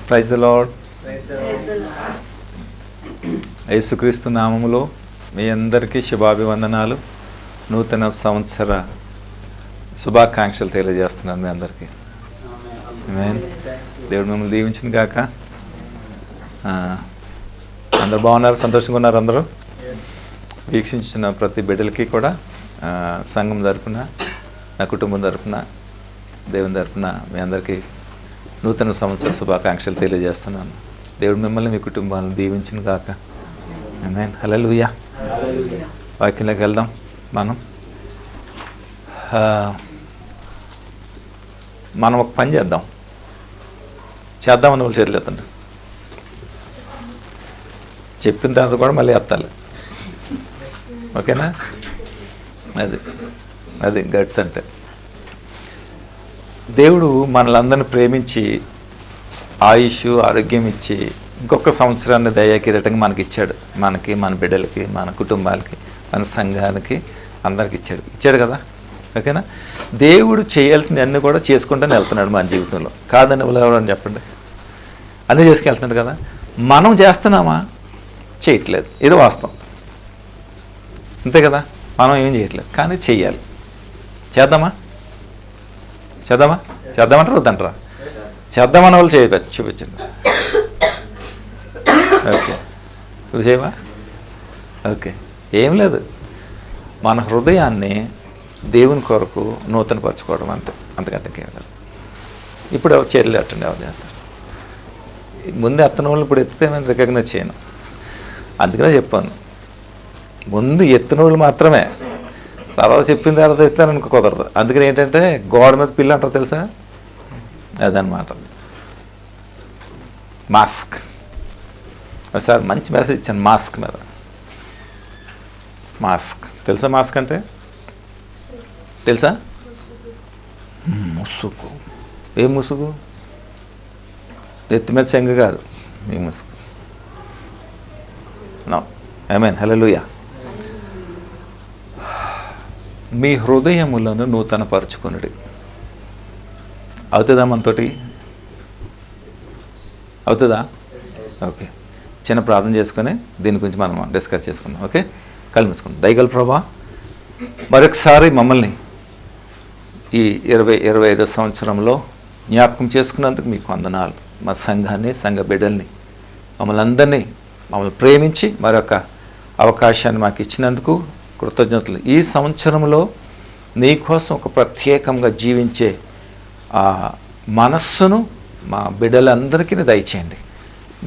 Praise the lord. యేసుక్రీస్తు నామములో మీ అందరికీ శుభాభివందనాలు. నూతన సంవత్సర శుభాకాంక్షలు తెలియజేస్తున్నాను మీ అందరికీ. ఆమేన్. దేవుడు మిమ్మల్ని దీవించిన గాక. అందరు బాగున్నారు, సంతోషంగా ఉన్నారు. అందరూ వీక్షించిన ప్రతి బిడ్డలకి కూడా సంఘం తరపున, నా కుటుంబం తరపున, దేవుని తరపున మీ అందరికీ నూతన సంవత్సర శుభాకాంక్షలు తెలియజేస్తున్నాను. దేవుడు మిమ్మల్ని మీ కుటుంబాలను దీవించిన గాక. ఆమేన్. హల్లెలూయా. వాక్యంలోకి వెళ్దాం. మనం ఒక పని చేద్దామని వాళ్ళు చేతులు ఎత్తండి. చెప్పిన తర్వాత కూడా మళ్ళీ ఎత్తాలి. ఓకేనా? అది గట్స్ అంటే. దేవుడు మనలందరినీ ప్రేమించి ఆయుష్, ఆరోగ్యం ఇచ్చి ఇంకొక సంవత్సరాన్ని దయాకిరీటంగా మనకి ఇచ్చాడు. మనకి, మన బిడ్డలకి, మన కుటుంబాలకి, మన సంఘానికి, అందరికి ఇచ్చాడు కదా. ఓకేనా? దేవుడు చేయాల్సిన అన్నీ కూడా చేసుకుంటూనే వెళ్తున్నాడు మన జీవితంలో. కాదని ఎవరని చెప్పండి, అన్నీ చేసుకెళ్తున్నాడు కదా. మనం చేస్తున్నామా? చేయట్లేదు. ఇది వాస్తవం, అంతే కదా. మనం ఏం చేయట్లేదు, కానీ చెయ్యాలి. చేద్దామంటారు వద్దంటారా? చేద్దామన్న వాళ్ళు చూపించండి. ఓకే, నువ్వు చేయవా? ఓకే, ఏం లేదు. మన హృదయాన్ని దేవుని కొరకు నూతనపరచుకోవడం, అంతకంటే కేవలం. ఇప్పుడు చర్యలు ఎట్టండి, ఎవరు చేస్తారు? ముందు ఎత్తన వాళ్ళు ఇప్పుడు ఎత్తితే నేను రికగ్నైజ్ చేయను. అందుకనే చెప్పాను, ముందు ఎత్తిన వాళ్ళు మాత్రమే, తర్వాత చెప్పిన తర్వాత ఎత్తాననుకో కుదరదు. అందుకని ఏంటంటే గోడ మీద పిల్లి అంటారు తెలుసా, అదనమాట. మాస్క్. ఒకసారి మంచి మెసేజ్ ఇచ్చాను మాస్క్ మీద. మాస్క్ తెలుసా? మాస్క్ అంటే తెలుసా? ముసుగు. ఏ ముసుగు? ఎత్తి మీద చెంగ కాదు ఈ ముసుగు. నో. ఆమేన్. హల్లెలూయా. మీ హృదయములను నూతనపరచుకొనుడి. అవుతుందా? మనతోటి అవుతుందా? ఓకే, చిన్న ప్రార్థన చేసుకొని దీని గురించి మనం డిస్కస్ చేసుకుందాం. ఓకే, కళ్ళు మూసుకుందాం. దయగల ప్రభువా, మరొకసారి మమ్మల్ని ఈ 2025 సంవత్సరంలో జ్ఞాపకం చేసుకున్నందుకు మీకు వందనాలు. మా సంఘాన్ని, సంఘ బిడ్డల్ని, మమ్మల్ని ప్రేమించి మరొక అవకాశాన్ని మాకు ఇచ్చినందుకు కృతజ్ఞతలు. ఈ సంవత్సరంలో నీకోసం ఒక ప్రత్యేకంగా జీవించే మనస్సును మా బిడ్డలందరికీ దయచేయండి.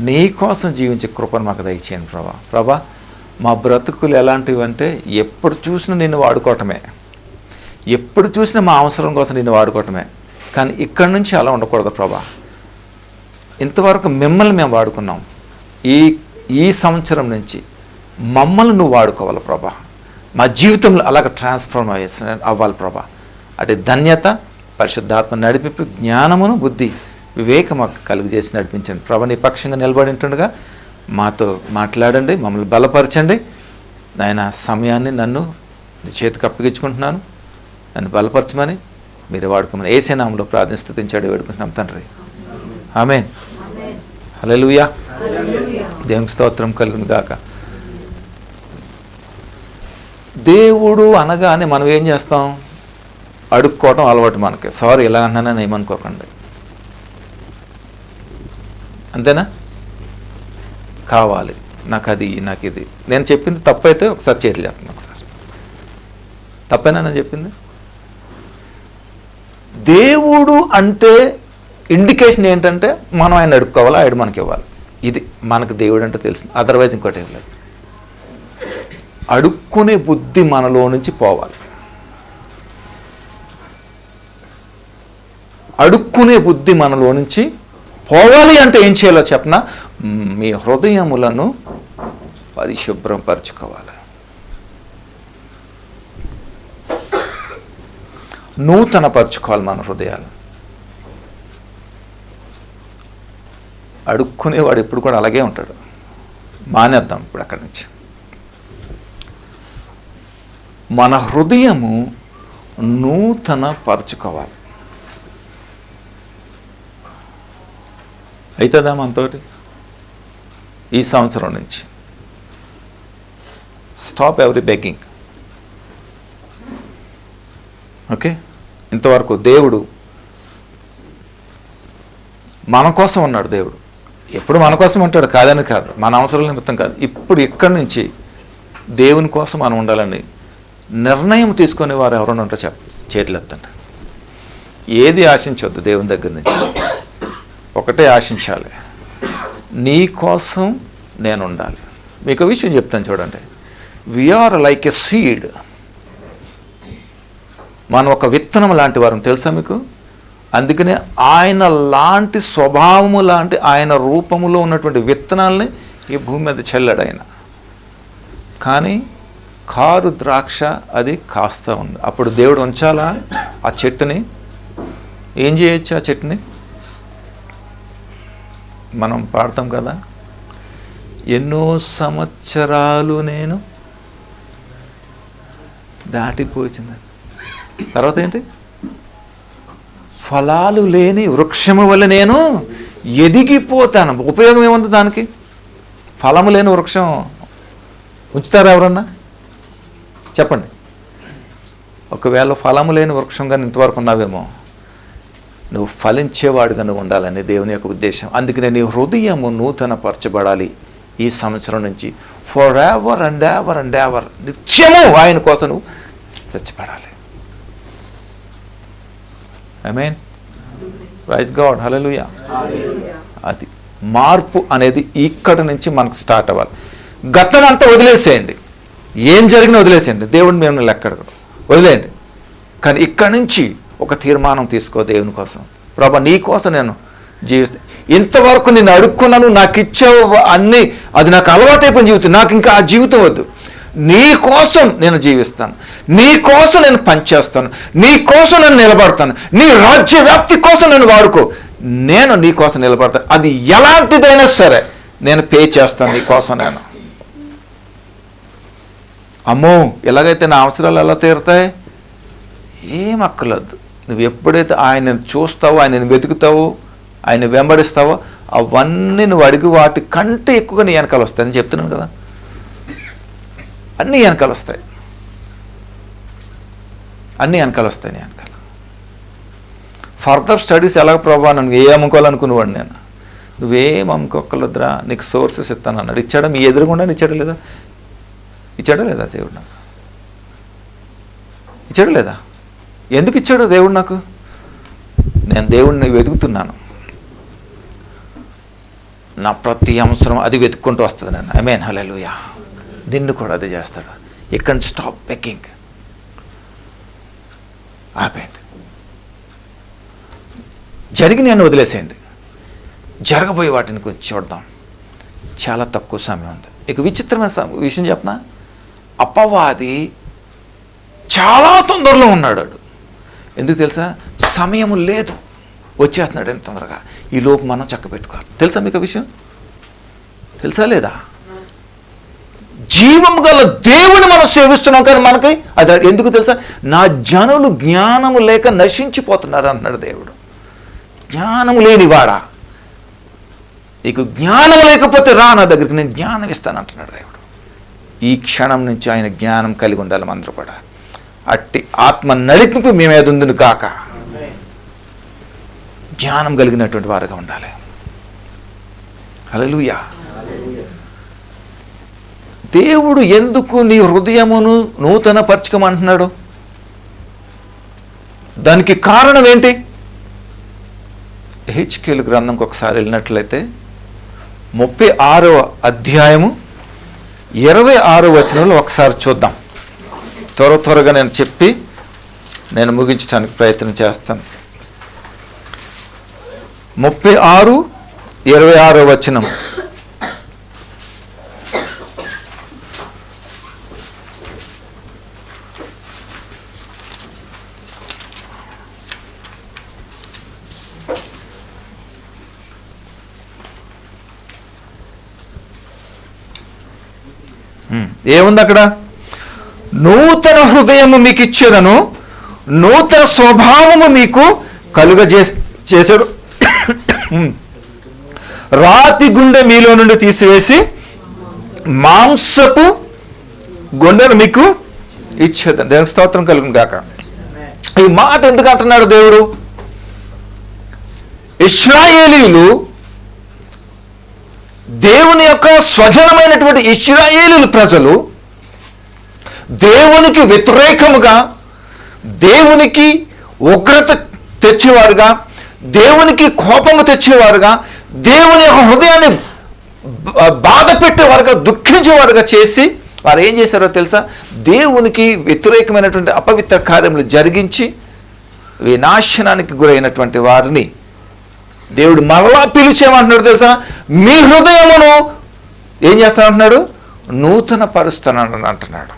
నీకోసం జీవించే కృపను మాకు దయచేయండి ప్రభా. మా బ్రతుకులు ఎలాంటివి అంటే ఎప్పుడు చూసినా నిన్ను వాడుకోవటమే, ఎప్పుడు చూసినా మా అవసరం కోసం నిన్ను వాడుకోవటమే. కానీ ఇక్కడి నుంచి అలా ఉండకూడదు ప్రభా. ఇంతవరకు మిమ్మల్ని మేము వాడుకున్నాం. ఈ సంవత్సరం నుంచి మమ్మల్ని నువ్వు వాడుకోవాలి ప్రభా. మా జీవితంలో అలాగ ట్రాన్స్ఫార్మేషన్ అవ్వాలి ప్రభా. అటు ధన్యత, పరిశుద్ధాత్మ నడిపి, జ్ఞానమును, బుద్ధి, వివేకం మాకు కలుగజేసి నడిపించండి ప్రభా. నీ పక్షంగా నిలబడి ఉంటుండగా మాతో మాట్లాడండి, మమ్మల్ని బలపరచండి నాయన. సమయాన్ని నన్ను నీ చేతికి అప్పగించుకుంటున్నాను, నన్ను బలపరచమని, మీరు వాడుకోమని యేసు నామములో ప్రార్థన స్తుతించాడు వేడుకుంటున్నాం తండ్రి. ఆమేన్. హల్లెలూయా. దేవునికి స్తోత్రం కలుగును గాక. దేవుడు అనగానే మనం ఏం చేస్తాం? అడుక్కోవటం అలవాటు మనకి. సారీ ఇలా అన్నానని ఏమనుకోకండి, అంతేనా? కావాలి నాకు అది, నాకు ఇది. నేను చెప్పింది తప్పైతే ఒకసారి చేతులు చెప్తాను. ఒకసారి తప్పేనా నేను చెప్పింది? దేవుడు అంటే ఇండికేషన్ ఏంటంటే మనం ఆయన అడుక్కోవాలి, ఆయన మనకి ఇవ్వాలి. ఇది మనకు దేవుడు అంటే తెలిసింది. అదర్వైజ్ ఇంకోటి ఏం లేదు. అడుక్కునే బుద్ధి మనలో నుంచి పోవాలి. అడుక్కునే బుద్ధి మనలో నుంచి పోవాలి అంటే ఏం చేయాలో చెప్పనా? మీ హృదయములను పరిశుభ్రం పరచుకోవాలి, నూతన పరచుకోవాలి మన హృదయాలు. అడుక్కునేవాడు ఎప్పుడు కూడా అలాగే ఉంటాడు. మానేద్దాం ఇప్పుడు అక్కడి నుంచి. మన హృదయము నూతన పరచుకోవాలి. అవుతుందా మనతోటి? ఈ సంవత్సరం నుంచి స్టాప్ ఎవ్రీ బెగ్గింగ్. ఓకే, ఇంతవరకు దేవుడు మన కోసం ఉన్నాడు. దేవుడు ఎప్పుడు మన కోసం ఉంటాడు, కాదని కాదు, మన అవసరాల నిమిత్తం కాదు. ఇప్పుడు ఇక్కడి నుంచి దేవుని కోసం మనం ఉండాలని నిర్ణయం తీసుకునే వారు ఎవరైనా ఉంటారో చేతులు ఎత్తండి. ఏది ఆశించవద్దు దేవుని దగ్గర నుంచి, ఒకటే ఆశించాలి, నీ కోసం నేను ఉండాలి. మీకు విషయం చెప్తాను చూడండి. We're like a seed. మనం ఒక విత్తనం లాంటి వారం, తెలుసా మీకు? అందుకనే ఆయన లాంటి స్వభావము లాంటి ఆయన రూపములో ఉన్నటువంటి విత్తనాలని ఈ భూమి మీద చల్లాడు ఆయన. కానీ కారు ద్రాక్ష అది కాస్తా ఉంది. అప్పుడు దేవుడు ఉంచాలా ఆ చెట్టుని? ఏం చేయొచ్చు ఆ చెట్టుని? మనం పాడతాం కదా, ఎన్నో సంవత్సరాలు నేను దాటిపోయింది. తర్వాత ఏంటి? ఫలాలు లేని వృక్షము వల్ల నేను ఎదిగిపోతాను. ఉపయోగం ఏముంది దానికి? ఫలము లేని వృక్షం ఉంచుతారా ఎవరన్నా? చెప్పండి. ఒకవేళ ఫలము లేని వృక్షంగా ఇంతవరకు ఉన్నావేమో, నువ్వు ఫలించేవాడుగా నువ్వు ఉండాలని దేవుని యొక్క ఉద్దేశం. అందుకనే నీ హృదయము నూతనపరచబడాలి ఈ సంవత్సరం నుంచి. For ever and ever and ever నిత్యము ఆయన కోసం నువ్వు చచ్చిపడాలి. ఆమేన్. Praise God. హల్లెలూయా. అది మార్పు అనేది ఇక్కడ నుంచి మనకు స్టార్ట్ అవ్వాలి. గతం అంతా వదిలేసేయండి, ఏం జరిగినా వదిలేసేయండి, దేవుడు మేము లెక్క వదిలేయండి. కానీ ఇక్కడి నుంచి ఒక తీర్మానం తీసుకో దేవుని కోసం. ప్రభా నీ కోసం నేను జీవిస్తాను. ఇంతవరకు నేను అడుక్కున్నాను, నాకు ఇచ్చావు అన్నీ, అది నాకు అలవాటైపోయిన జీవితం, నాకు ఇంకా ఆ జీవితం వద్దు. నీ కోసం నేను జీవిస్తాను, నీ కోసం నేను పనిచేస్తాను, నీ కోసం నేను నిలబడతాను, నీ రాజ్య వ్యాప్తి కోసం నేను వాడుకో, నేను నీ కోసం నిలబడతాను. అది ఎలాంటిదైనా సరే నేను పే చేస్తాను నీ కోసం. నేను అమ్మో ఎలాగైతే నా అవసరాలు ఎలా తీరుతాయి? ఏం అక్కర్లేదు. నువ్వు ఎప్పుడైతే ఆయనను చూస్తావో, ఆయనను వెతుకుతావో, ఆయన వెంబడిస్తావో, అవన్నీ నువ్వు అడిగి వాటి కంటే ఎక్కువగా నీ వెనకాల వస్తాయని చెప్తున్నాను కదా. అన్నీ వెనకాల వస్తాయి, అన్నీ వెనకాల వస్తాయి నీ వెనకాల. ఫర్దర్ స్టడీస్ ఎలా ప్రభావ నన్ను ఏ అమ్ముకోవాలనుకునేవాడు నేను. నువ్వేం అమ్ముకోగలదురా, నీకు సోర్సెస్ ఇస్తాను అన్నాడు. ఇచ్చాడా? మీ ఎదురుగుండా ఇచ్చాడా లేదా? ఇచ్చాడా లేదా దేవుడు నాకు? ఇచ్చాడా లేదా? ఎందుకు ఇచ్చాడు దేవుడు నాకు? నేను దేవుడిని వెతుకుతున్నాను. నా ప్రతి అవసరం అది వెతుక్కుంటూ వస్తుంది నేను. ఆమేన్. హల్లెలూయా. నిన్ను కూడా అదే చేస్తాడు. You can stop begging. ఆపేయండి. జరిగిన వదిలేసేయండి. జరగబోయే వాటిని కొంచెం చూద్దాం. చాలా తక్కువ సమయం ఉంది. ఇక విచిత్రమైన విషయం చెప్పనా? అపవాది చాలా తొందరలో ఉన్నాడు. ఎందుకు తెలుసా? సమయం లేదు, వచ్చేస్తున్నాడు ఎంత తొందరగా. ఈ లోపు మనం చక్క పెట్టుకోవాలి. తెలుసా మీకు విషయం? తెలుసా లేదా? జీవం గల దేవుని మనం సేవిస్తున్నాం, కానీ మనకి అది ఎందుకు తెలుసా? నా జనులు జ్ఞానము లేక నశించిపోతున్నారు అంటున్నాడు దేవుడు. జ్ఞానము లేనివాడా, నీకు జ్ఞానం లేకపోతే రా నా దగ్గరికి, నేను జ్ఞానం ఇస్తాను అంటున్నాడు దేవుడు. ఈ క్షణం నుంచి ఆయన జ్ఞానం కలిగి ఉండాలి మనందరూ కూడా. అట్టి ఆత్మ నడిపింపు మీ మీద ఉందును కాక. జ్ఞానం కలిగినటువంటి వారుగా ఉండాలి. హల్లెలూయా. దేవుడు ఎందుకు నీ హృదయమును నూతన పరచుకోమంటున్నాడు? దానికి కారణం ఏంటి? హెచ్కేలు గ్రంథంకి ఒకసారి వెళ్ళినట్లయితే 36వ అధ్యాయము 26వ వచనంలో ఒకసారి చూద్దాం. త్వరగా నేను చెప్పి నేను ముగించడానికి ప్రయత్నం చేస్తాను. 36:26 వచనం. ఏముంది అక్కడ? నూతన హృదయము మీకు ఇచ్చేదను, నూతన స్వభావము మీకు కలుగజేసాడు, రాతి గుండె మీలో నుండి తీసివేసి మాంసపు గుండెను మీకు ఇచ్చేద్దాం. దేవునికి స్తోత్రం కలుగును గాక. ఈ మాట ఎందుకు అంటున్నాడు దేవుడు? ఇశ్రాయేలీలు, దేవుని యొక్క స్వజనమైనటువంటి ఇశ్రాయేలీలు ప్రజలు దేవునికి వ్యతిరేకముగా, దేవునికి ఉగ్రత తెచ్చేవారుగా, దేవునికి కోపము తెచ్చేవారుగా, దేవుని యొక్క హృదయాన్ని బాధ పెట్టేవారుగా, దుఃఖించేవారుగా చేసి వారు ఏం చేశారో తెలుసా? దేవునికి వ్యతిరేకమైనటువంటి అపవిత్ర కార్యములు జరిగించి వినాశనానికి గురైనటువంటి వారిని దేవుడు మరలా పిలిచేమంటున్నాడు తెలుసా? మీ హృదయమును ఏం చేస్తానంటున్నాడు? నూతన పరుస్తానని అంటున్నాడు.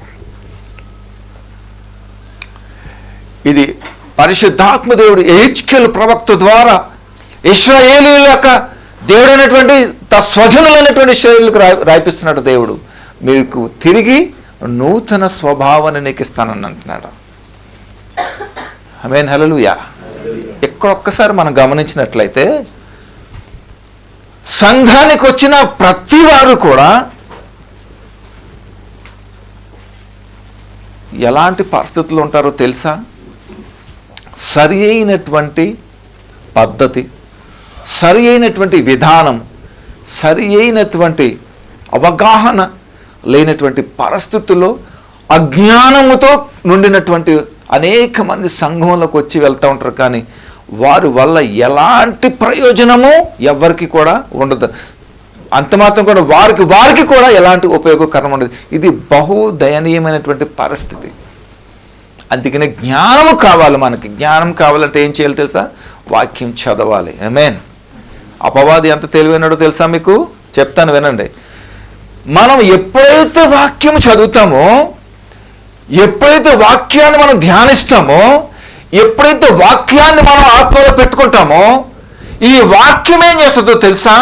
ఇది పరిశుద్ధాత్మ దేవుడు ఎహెజ్కేలు ప్రవక్త ద్వారా ఇశ్రాయేలీయుల యొక్క దేవుడైనటువంటి స్వజనులైనటువంటి ఇశ్రాయేలులకు రాయిపిస్తున్నాడు. దేవుడు మీకు తిరిగి నూతన స్వభావాన్ని నీకు ఇస్తానని అంటున్నాడు. ఆమేన్, హల్లెలూయా. ఇక్కడ ఒక్కసారి మనం గమనించినట్లయితే సంఘానికి వచ్చిన ప్రతి వారు కూడా ఎలాంటి పరిస్థితులు ఉంటారో తెలుసా? సరి అయినటువంటి పద్ధతి, సరి అయినటువంటి విధానం, సరి అయినటువంటి అవగాహన లేనటువంటి పరిస్థితుల్లో అజ్ఞానముతో నుండినటువంటి అనేక మంది సంఘంలోకి వచ్చి వెళ్తూ ఉంటారు. కానీ వారి వల్ల ఎలాంటి ప్రయోజనము ఎవరికి కూడా ఉండదు. అంత మాత్రం కూడా వారికి కూడా ఎలాంటి ఉపయోగకరం ఉండదు. ఇది బహు దయనీయమైనటువంటి పరిస్థితి. అందుకనే జ్ఞానము కావాలి. మనకి జ్ఞానం కావాలంటే ఏం చేయాలి తెలుసా? వాక్యం చదవాలి. ఆమేన్. అపవాది ఎంత తెలివైనడో తెలుసా మీకు? చెప్తాను వినండి. మనం ఎప్పుడైతే వాక్యం చదువుతామో, ఎప్పుడైతే వాక్యాన్ని మనం ధ్యానిస్తామో, ఎప్పుడైతే వాక్యాన్ని మనం ఆత్మలో పెట్టుకుంటామో, ఈ వాక్యం ఏం చేస్తుందో తెలుసా?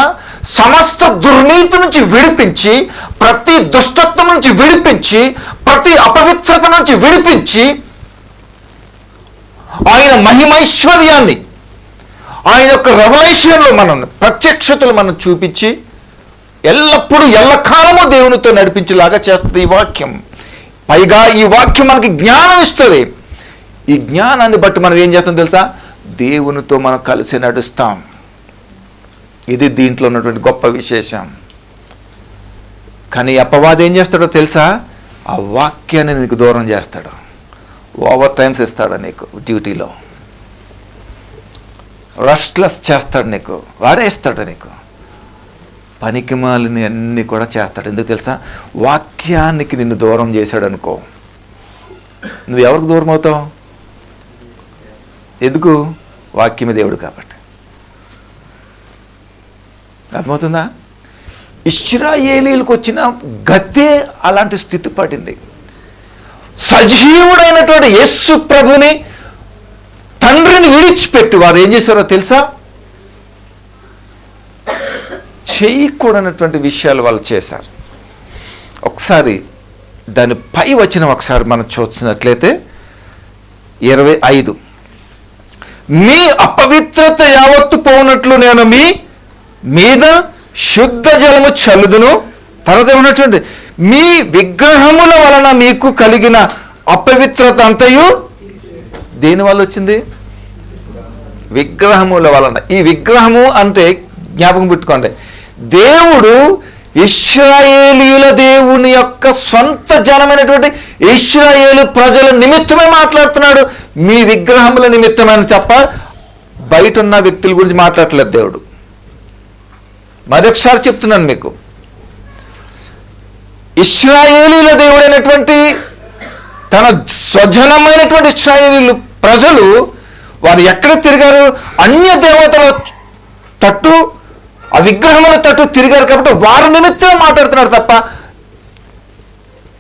సమస్త దుర్నీతి నుంచి విడిపించి, ప్రతి దుష్టత్వం నుంచి విడిపించి, ప్రతి అపవిత్రత నుంచి విడిపించి, ఆయన మహిమైశ్వర్యాన్ని, ఆయన యొక్క రెవల్యూషన్లో మనం ప్రత్యక్షతలు మనం చూపించి ఎల్లప్పుడూ ఎల్లకాలము దేవునితో నడిపించేలాగా చేస్తుంది ఈ వాక్యం. పైగా ఈ వాక్యం మనకి జ్ఞానం ఇస్తుంది. ఈ జ్ఞానాన్ని బట్టి మనం ఏం చేస్తాం తెలుసా? దేవునితో మనం కలిసి నడుస్తాం. ఇది దీంట్లో ఉన్నటువంటి గొప్ప విశేషం. కానీ అపవాది ఏం చేస్తాడో తెలుసా? ఆ వాక్యాన్ని నీకు దూరం చేస్తాడు. ఓవర్ టైమ్స్ ఇస్తాడు నీకు, డ్యూటీలో రెస్ట్లెస్ చేస్తాడు, నీకు వాడేస్తాడు, నీకు పనికిమాలిని అన్నీ కూడా చేస్తాడు. ఎందుకు తెలుసా? వాక్యానికి నిన్ను దూరం చేశాడు అనుకో, నువ్వు ఎవరికి దూరం అవుతావు? ఎందుకు? వాక్యమే దేవుడు కాబట్టి. అర్థమవుతుందా? ఇశ్రాయేలీలకు వచ్చిన గతే అలాంటి స్థితి పడింది. సజీవుడైనటువంటి యేసు ప్రభుని, తండ్రిని విడిచిపెట్టి వారు ఏం చేశారో తెలుసా? చేయకూడనటువంటి విషయాలు వాళ్ళు చేశారు. ఒకసారి దాని పై వచ్చిన ఒకసారి మనం చూసినట్లయితే 25, మీ అపవిత్రత యావత్తు పోనట్లు నేను మీ మీద శుద్ధ జలము చల్లుదును. తర్వాత ఏమన్నటువంటి? మీ విగ్రహముల వలన మీకు కలిగిన అపవిత్రత అంతయు దేనివల్ల వచ్చింది? విగ్రహముల వలన. ఈ విగ్రహము అంటే జ్ఞాపకం పెట్టుకోండి, దేవుడు ఇశ్రాయేలీయుల దేవుని యొక్క సొంత జనమైనటువంటి ఇశ్రాయేలు ప్రజల నిమిత్తమే మాట్లాడుతున్నాడు. మీ విగ్రహముల నిమిత్తమని తప్ప బయట ఉన్న వ్యక్తుల గురించి మాట్లాడట్లేదు దేవుడు. మరొకసారి చెప్తున్నాను మీకు, ఇశ్రాయేలీల దేవుడైనటువంటి తన స్వజనమైనటువంటి ఇశ్రాయేలీలు ప్రజలు వారు ఎక్కడ తిరిగారు? అన్య దేవతల తట్టు, ఆ విగ్రహముల తట్టు తిరిగారు. కాబట్టి వారి నిమిత్తమే మాట్లాడుతున్నాడు తప్ప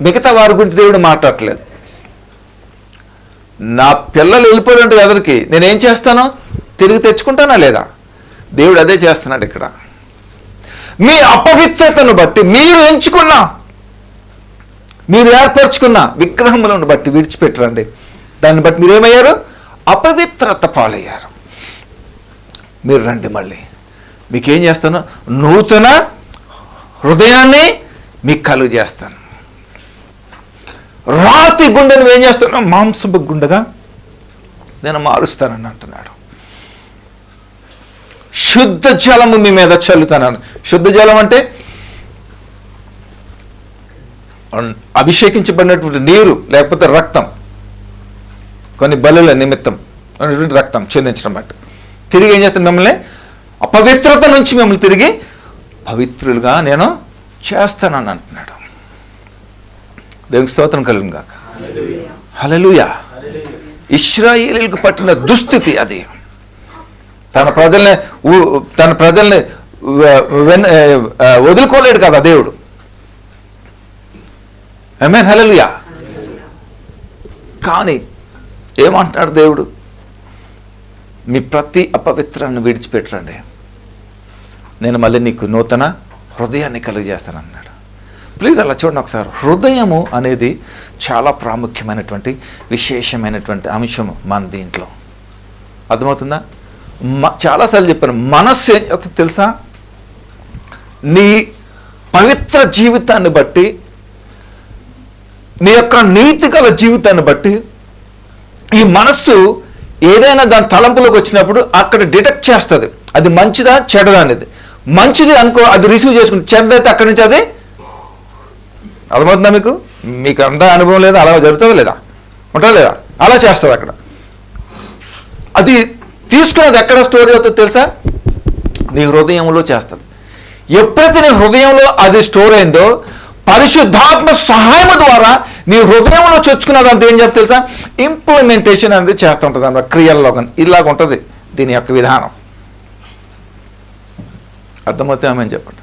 మిగతా వారి గురించి దేవుడు మాట్లాడట్లేదు. నా పిల్లలు వెళ్ళిపోయారంటే ఎదరికి నేనేం చేస్తాను? తిరిగి తెచ్చుకుంటానా లేదా? దేవుడు అదే చేస్తున్నాడు ఇక్కడ. మీ అపవిత్రతను బట్టి మీరు ఎంచుకున్న, మీరు ఏర్పరచుకున్న విగ్రహములను బట్టి విడిచిపెట్టరండి. దాన్ని బట్టి మీరేమయ్యారు? అపవిత్రత పాలయ్యారు. మీరు రండి, మళ్ళీ మీకేం చేస్తాను? నూతన హృదయాన్ని మీకు కలుగు చేస్తాను. రాతి గుండెను ఏం చేస్తాను? మాంసపు గుండెగా నేను మారుస్తానని అంటున్నాడు. శుద్ధ జలము మీ మీద చల్లుతాను. శుద్ధ జలం అంటే అభిషేకించబడినటువంటి నీరు, లేకపోతే రక్తం, కొన్ని బలుల నిమిత్తం రక్తం చెందించడం బట్టి తిరిగి ఏం చేస్తాను? మిమ్మల్ని అపవిత్రత నుంచి మిమ్మల్ని తిరిగి పవిత్రులుగా నేను చేస్తానని అంటున్నాడు. దేవునికి స్తోత్రం కలుగును గాక. హల్లెలూయా. ఇశ్రాయేలీయులకు పట్టిన దుస్థితి అది. తన ప్రజల్ని వదులుకోలేడు కదా దేవుడు. ఆమేన్, హల్లెలూయా. కానీ ఏమంటున్నాడు దేవుడు? మీ ప్రతి అపవిత్రాన్ని విడిచిపెట్టరండి, నేను మళ్ళీ నీకు నూతన హృదయాన్ని కలుగజేస్తానన్నాడు. ప్లీజ్ అలా చూడండి ఒకసారి. హృదయము అనేది చాలా ప్రాముఖ్యమైనటువంటి విశేషమైనటువంటి అంశము మన దీంట్లో. అర్థమవుతుందా? చాలాసార్లు చెప్పాను, మనస్సు ఏం చేస్తుంది తెలుసా? నీ పవిత్ర జీవితాన్ని బట్టి, నీ యొక్క నీతి గల జీవితాన్ని బట్టి ఈ మనస్సు ఏదైనా దాని తలంపులోకి వచ్చినప్పుడు అక్కడ డిటెక్ట్ చేస్తుంది, అది మంచిదా చెడ్డదా అనేది. మంచిది అనుకో, అది రిసీవ్ చేసుకుంటుంది. చెడ్డదైతే అక్కడి నుంచి అది అర్థమవుతుందా? మీకు అంతా అనుభవం లేదా? అలా జరుగుతుందా లేదా? ఉంటుందా లేదా? అలా చేస్తుంది అక్కడ. అది తీసుకున్నది ఎక్కడ స్టోరీ అవుతుందో తెలుసా? నీ హృదయంలో చేస్తుంది. ఎప్పుడైతే నీ హృదయంలో అది స్టోర్ అయిందో, పరిశుద్ధాత్మ సహాయం ద్వారా నీ హృదయంలో చొచ్చుకున్నదంతా ఏం చేస్తుంది తెలుసా? ఇంప్లిమెంటేషన్ అనేది చేస్తుంటుంది అన్నమాట, క్రియల్లో. ఇలాగ ఉంటుంది దీని యొక్క విధానం. అర్థమవుతాయి? ఆమె చెప్పండి.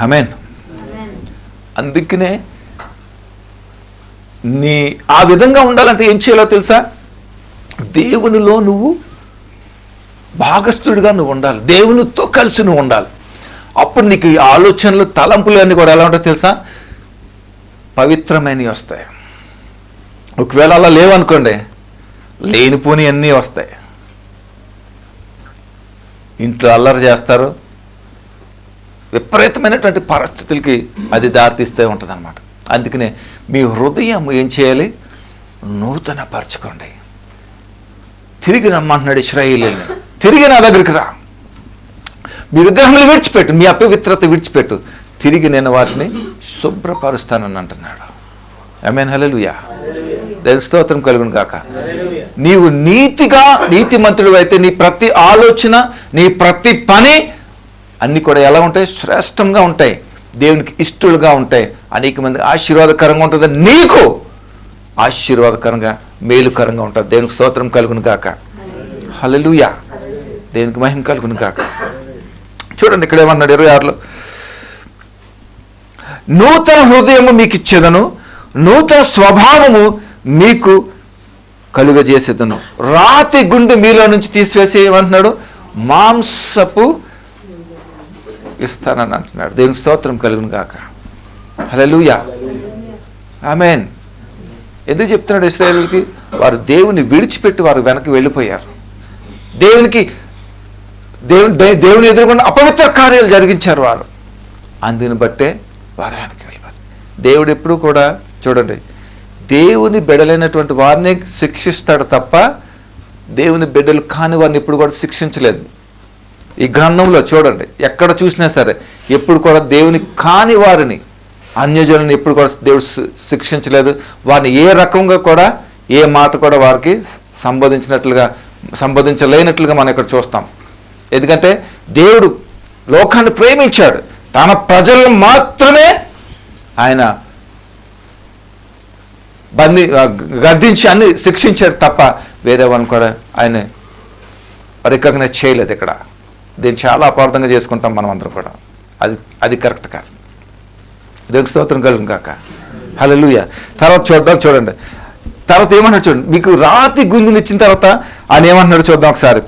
ఆమేన్. అందుకనే ఆ విధంగా ఉండాలంటే ఏం చేయాలో తెలుసా? దేవునిలో నువ్వు భాగస్థుడిగా నువ్వు ఉండాలి, దేవునితో కలిసి నువ్వు ఉండాలి. అప్పుడు నీకు ఈ ఆలోచనలు, తలంపులు అన్నీ కూడా ఎలా ఉంటాయో తెలుసా? పవిత్రమైనవి వస్తాయి. ఒకవేళ అలా లేవనుకోండి, లేనిపోని అన్నీ వస్తాయి. ఇంట్లో అల్లరి చేస్తారు, విపరీతమైనటువంటి పరిస్థితులకి అది దారితీస్తూ ఉంటుంది అన్నమాట. అందుకనే మీ హృదయం ఏం చేయాలి? నూతన పరచుకోండి. తిరిగి రమ్మంటున్నాడు ఇశ్రాయేలీయులను, తిరిగి నా దగ్గరికి రా, మీ విగ్రహములు విడిచిపెట్టు, మీ అపవిత్రత విడిచిపెట్టు, తిరిగి నేను వాటిని శుభ్రపరుస్తానని అంటున్నాడు. ఆమేన్, హల్లెలూయా. దేవుని స్తోత్రం కలుగును గాక. నీవు నీతిమంతుడు అయితే నీ ప్రతి ఆలోచన, నీ ప్రతి పని అన్నీ కూడా ఎలా ఉంటాయి? శ్రేష్టంగా ఉంటాయి, దేవునికి ఇష్టలుగా ఉంటాయి, అనేక మంది ఆశీర్వాదకరంగా ఉంటుంది, నీకు ఆశీర్వాదకరంగా మేలుకరంగా ఉంటుంది. దేవునికి స్తోత్రం కలుగును గాక. హల్లెలూయా. దేవునికి మహిమ కలుగును గాక. చూడండి ఇక్కడ ఏమన్నాడు 26లో, నూతన హృదయము మీకు ఇచ్చేదను, నూతన స్వభావము మీకు కలుగజేసేదను. రాతి గుండె మీలో నుంచి తీసివేసి ఏమంటున్నాడు? మాంసపు ఇస్తానని అంటున్నాడు. దేవునికి స్తోత్రం కలుగును గాక. హల్లెలూయా. ఆమేన్. ఎందుకు చెప్తున్నాడు ఇశ్రాయేలుకి? వారు దేవుని విడిచిపెట్టి వారు వెనక్కి వెళ్ళిపోయారు. దేవుని ఎదురుకుండా అపవిత్ర కార్యాలు జరిగించారు వారు. అందుని బట్టే వారు వెనక్కి వెళ్ళిపోయారు. దేవుడు ఎప్పుడు కూడా చూడండి, దేవుని బిడ్డలైనటువంటి వారిని శిక్షిస్తాడు తప్ప దేవుని బిడ్డలు కాని వారిని ఎప్పుడు కూడా శిక్షించలేదు. ఈ గ్రంథంలో చూడండి, ఎక్కడ చూసినా సరే ఎప్పుడు కూడా దేవుని కాని వారిని, అన్యజనులను ఎప్పుడు కూడా దేవుడు శిక్షించలేదు. వారిని ఏ రకంగా కూడా, ఏ మాట కూడా వారికి సంబోధించలేనట్లుగా మనం ఇక్కడ చూస్తాం. ఎందుకంటే దేవుడు లోకాన్ని ప్రేమించాడు, తన ప్రజలను మాత్రమే ఆయన గద్దించి అన్ని శిక్షించాడు తప్ప వేరే వాళ్ళని కూడా ఆయన రికగ్నైజ్ చేయలేదు. ఇక్కడ దీన్ని చాలా అపార్థంగా చేసుకుంటాం మనం అందరం కూడా. అది కరెక్ట్ కాదు. దేవునికి స్తోత్రం కలుగును గాక. హల్లెలూయా. తర్వాత చూడండి తర్వాత ఏమన్నాడు చూడండి. మీకు రాతి గుండెలు ఇచ్చిన తర్వాత ఆయన ఏమంటున్నాడు చూద్దాం ఒకసారి.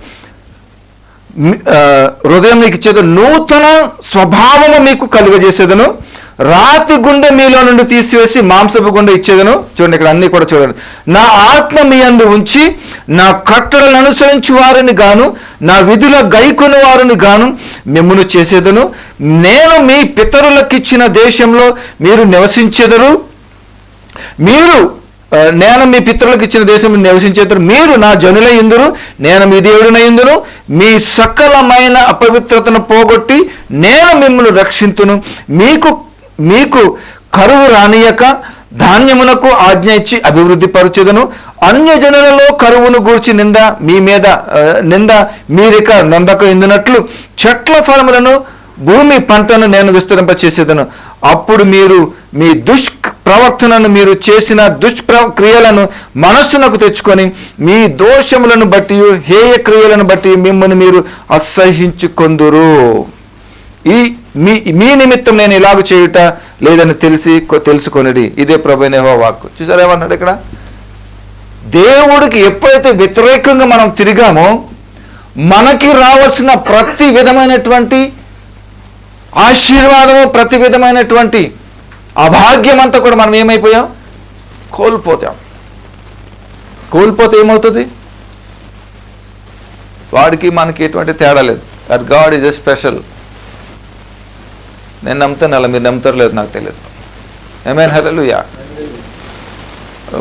హృదయం మీకు ఇచ్చేది, నూతన స్వభావము మీకు కలుగజేసేదను, రాతి గుండె మీలో నుండి తీసివేసి మాంసపు గుండె ఇచ్చేదను. చూడండి ఇక్కడ అన్ని కూడా చూడండి. నా ఆత్మ మీ యందు ఉంచి నా కట్టడలను అనుసరించి వారిని గాను నా విధుల గైకొని వారిని గాను మిమ్మును చేసేదను. నేను మీ పితరులకిచ్చిన దేశంలో మీరు నివసించెదరు. నేను మీ పితరులకు ఇచ్చిన దేశంలో నివసించేద్దరు. మీరు నా జనులై యుందురు, నేను మీ దేవుడినై యుందును. మీ సకలమైన అపవిత్రతను పోగొట్టి నేను మిమ్మల్ని రక్షింతును. మీకు కరువు రానియక ధాన్యమునకు ఆజ్ఞ ఇచ్చి అభివృద్ధి పరచుదను. అన్యజనులలో కరువును గూర్చి నింద మీరిక నొందక ఎందునట్లు చెట్ల ఫలములను భూమి పంటను నేను విస్తరింపచేసేదను. అప్పుడు మీరు మీ ప్రవర్తనను మీరు చేసిన దుష్క్రియలను మనస్సునకు తెచ్చుకొని మీ దోషములను బట్టి హేయ క్రియలను బట్టి మిమ్మల్ని మీరు అసహ్యించుకొందురు. మీ నిమిత్తం నేను ఇలాగ చేయుట లేదని తెలుసుకొనిడి. ఇదే ప్రభువైన యెహోవా వాక్కు. చూసారా ఏమన్నాడు ఇక్కడ? దేవుడికి ఎప్పుడైతే వ్యతిరేకంగా మనం తిరిగామో మనకి రావాల్సిన ప్రతి విధమైనటువంటి ఆశీర్వాదము, ప్రతి విధమైనటువంటి అభాగ్యం అంతా కూడా మనం ఏమైపోయాం? కోల్పోతే ఏమవుతుంది? వాడికి మనకి ఎటువంటి తేడా లేదు. That God is a special. నేను నమ్ముతాను, అలా మీరు నమ్ముతారు లేదు నాకు తెలియదు. ఆమేన్, హల్లెలూయా.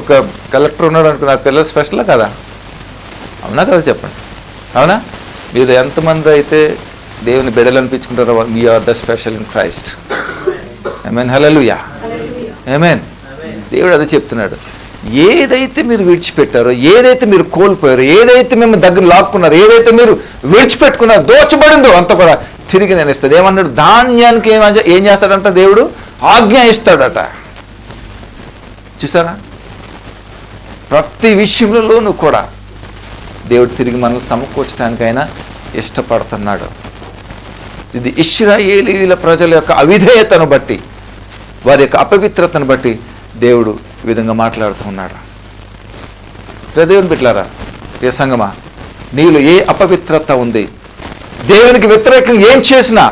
ఒక కలెక్టర్ ఉన్నాడు అనుకో, నాకు పిల్లలు స్పెషలా కదా? అవునా కదా? చెప్పండి, అవునా? మీరు ఎంతమంది అయితే దేవుని బిడ్డలు అనిపించుకుంటారో we are the special in Christ. ఆమేన్, హల్లెలూయా. ఆమేన్. దేవుడు అదే చెప్తున్నాడు. ఏదైతే మీరు విడిచిపెట్టారో, ఏదైతే మీరు కోల్పోయారో, ఏదైతే మేము దగ్గర లాక్కున్నారో, ఏదైతే మీరు విడిచిపెట్టుకున్నారో, దోచబడిందో అంత కూడా తిరిగి నేను ఇస్తాడు. ఏమన్నాడు? ధాన్యానికి ఏం చేస్తాడంట? దేవుడు ఆజ్ఞ ఇస్తాడట. చూసారా? ప్రతి విషయంలోనూ కూడా దేవుడు తిరిగి మనల్ని సమకూర్చడానికి ఆయన ఇష్టపడుతున్నాడు. ఇది ఇశ్రాయేలీల ప్రజల యొక్క అవిధేయతను బట్టి, వారి యొక్క అపవిత్రతను బట్టి దేవుడు ఈ విధంగా మాట్లాడుతూ ఉన్నాడు. దేవుని బిడ్డలారా, ఏ సంగమా, నీలో ఏ అపవిత్రత ఉంది? దేవునికి వ్యతిరేకంగా ఏం చేసినా,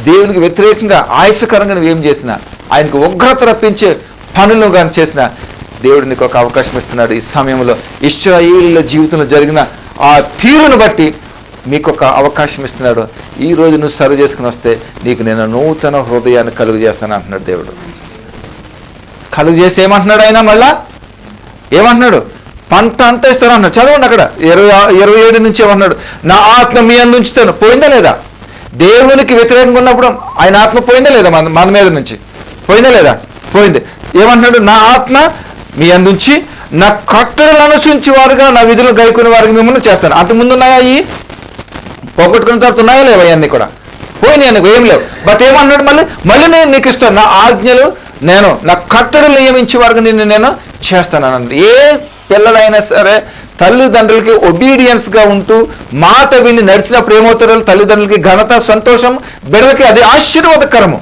దేవునికి వ్యతిరేకంగా ఆయాసకరంగా నువ్వు ఏం చేసినా, ఆయనకు ఉగ్రత రప్పించే పనులు కానీ చేసినా, దేవుడు నీకు ఒక అవకాశం ఇస్తున్నాడు. ఈ సమయంలో ఇశ్రాయేలీయుల జీవితంలో జరిగిన ఆ తీరును బట్టి మీకు ఒక అవకాశం ఇస్తున్నాడు. ఈ రోజు నువ్వు సర్వ్ చేసుకుని వస్తే నీకు నేను నూతన హృదయాన్ని కలుగు చేస్తాను అంటున్నాడు దేవుడు. కలుగు చేసి ఏమంటున్నాడు ఆయన? మళ్ళా ఏమంటున్నాడు? పంట అంతా ఇస్తాను అన్నాడు. చదవండి అక్కడ 27 నుంచి ఏమన్నాడు? నా ఆత్మ మీ అందు ఉంచుతాను. పోయిందా లేదా? దేవునికి వ్యతిరేకంగా ఉన్నప్పుడు ఆయన ఆత్మ పోయిందా లేదా? మన మీద నుంచి పోయిందా లేదా? పోయింది. ఏమంటున్నాడు? నా ఆత్మ మీ అందుంచి నా కట్టడలను అనుసరించి వారుగా నా విధులు గైకునే వారికి మిమ్మల్ని చేస్తాను. అంతకుముందు ఉన్నాయా? ఈ పోగొట్టుకున్న తర్వాత ఉన్నాయా లేవా? అవన్నీ కూడా పోయినాయి, అనుకో, ఏం లేవు. బట్ ఏమన్నాడు? మళ్ళీ నేను నీకు ఇస్తాను. నా ఆజ్ఞలు నేను, నా కట్టడలు నియమించే వారికి నేను చేస్తాను అన్నాడు. ఏ పిల్లలైనా సరే తల్లిదండ్రులకి ఒబీడియన్స్గా ఉంటూ మాట విని నడిచినప్పుడు ఏమవుతారో? తల్లిదండ్రులకి ఘనత, సంతోషం, బిడ్డలకి అది ఆశీర్వాదకరము.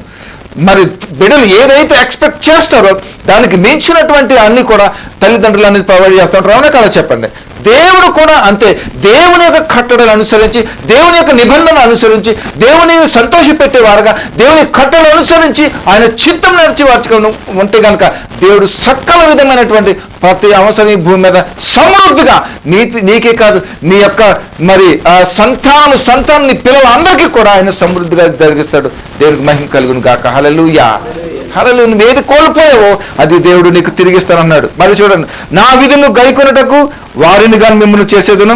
మరి బిడ్డలు ఏదైతే ఎక్స్పెక్ట్ చేస్తారో దానికి మించినటువంటి అన్ని కూడా తల్లిదండ్రులు అనేది ప్రొవైడ్ చేస్తూ ఉంటారు. అవునా కదా? చెప్పండి. దేవుడు కూడా అంతే. దేవుని యొక్క కట్టడలు అనుసరించి, దేవుని యొక్క నిబంధనలు అనుసరించి, దేవుని సంతోషపెట్టేవారుగా దేవుని కట్టడలు అనుసరించి ఆయన చిత్తం నడిచి వార్చు ఉంటే కనుక దేవుడు సకల విధమైనటువంటి ప్రతి అవసరం ఈ భూమి మీద సమృద్ధిగా నీకే కాదు, నీ యొక్క మరి సంతానం నీ పిల్లలందరికీ కూడా ఆయన సమృద్ధిగా జరిగిస్తాడు. దేవునికి మహిమ కలుగును గాక. హల్లెలూయా, హల్లెలూయా. నువ్వు ఏది కోల్పోయావో అది దేవుడు నీకు తిరిగిస్తానన్నాడు. మరి చూడండి, నా విధులను గైకొనుటకు వారిని కానీ మిమ్మల్ని చేసేదను.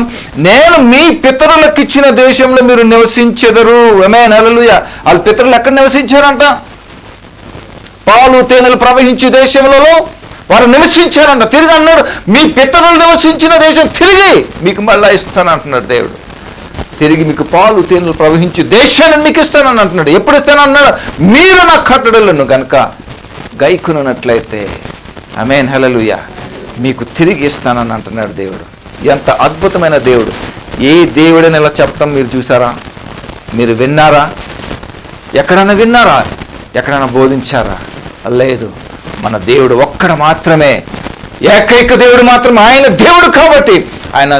నేను మీ పితరులకు ఇచ్చిన దేశంలో మీరు నివసించెదరు. ఆమేన్, హల్లెలూయా. వాళ్ళ పితరులు ఎక్కడ నివసించారంట? పాలు తేనెలు ప్రవహించే దేశంలో వారు నివసించారంట. తిరిగి అన్నాడు, మీ పితరులు నివసించిన దేశం తిరిగి మీకు మళ్ళా ఇస్తాను అంటున్నాడు దేవుడు. తిరిగి మీకు పాలు తేనెలు ప్రవహించే దేశాన్ని మీకు ఇస్తానని అంటున్నాడు. ఎప్పుడు ఇస్తానన్నాడు? మీరు నా కట్టడలను కనుక గైకొనున్నట్లయితే. ఆమేన్, హల్లెలూయా. మీకు తిరిగి ఇస్తానని అంటున్నాడు దేవుడు. ఎంత అద్భుతమైన దేవుడు! ఏ దేవుడని ఇలా చెప్పడం మీరు చూసారా? మీరు విన్నారా? ఎక్కడైనా విన్నారా? ఎక్కడైనా బోధించారా? లేదు. మన దేవుడు ఒక్కడ మాత్రమే, ఏకైక దేవుడు మాత్రమే. ఆయన దేవుడు కాబట్టి ఆయన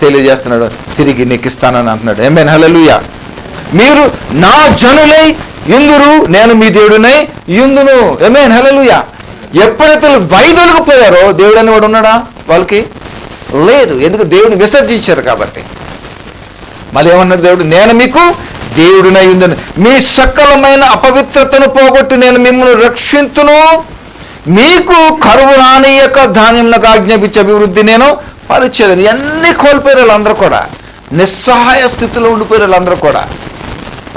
తెలియజేస్తున్నాడు, తిరిగి నీకు ఇస్తానని అంటున్నాడు. ఆమేన్, హల్లెలూయా. మీరు నా జనులై ఇందురు నేను మీ దేవుడినై యుందును. ఆమేన్, హల్లెలూయా. ఎప్పుడైతే వైదొలిగిపోయారో దేవుడు అనేవాడు ఉన్నాడా వాళ్ళకి? లేదు. ఎందుకు? దేవుడిని విసర్జించారు కాబట్టి. మళ్ళీ ఏమన్నాడు దేవుడు? నేను మీకు దేవుడినై యుందును, మీ సకలమైన అపవిత్రతను పోగొట్టి నేను మిమ్మల్ని రక్షింతును, మీకు కరువు రానియక ధాన్యములకు ఆజ్ఞాపించే అభివృద్ధి నేను పరిచేదని. అన్నీ కోల్పోయారు వాళ్ళందరూ కూడా, నిస్సహాయ స్థితిలో ఉండిపోయారు వాళ్ళందరూ కూడా.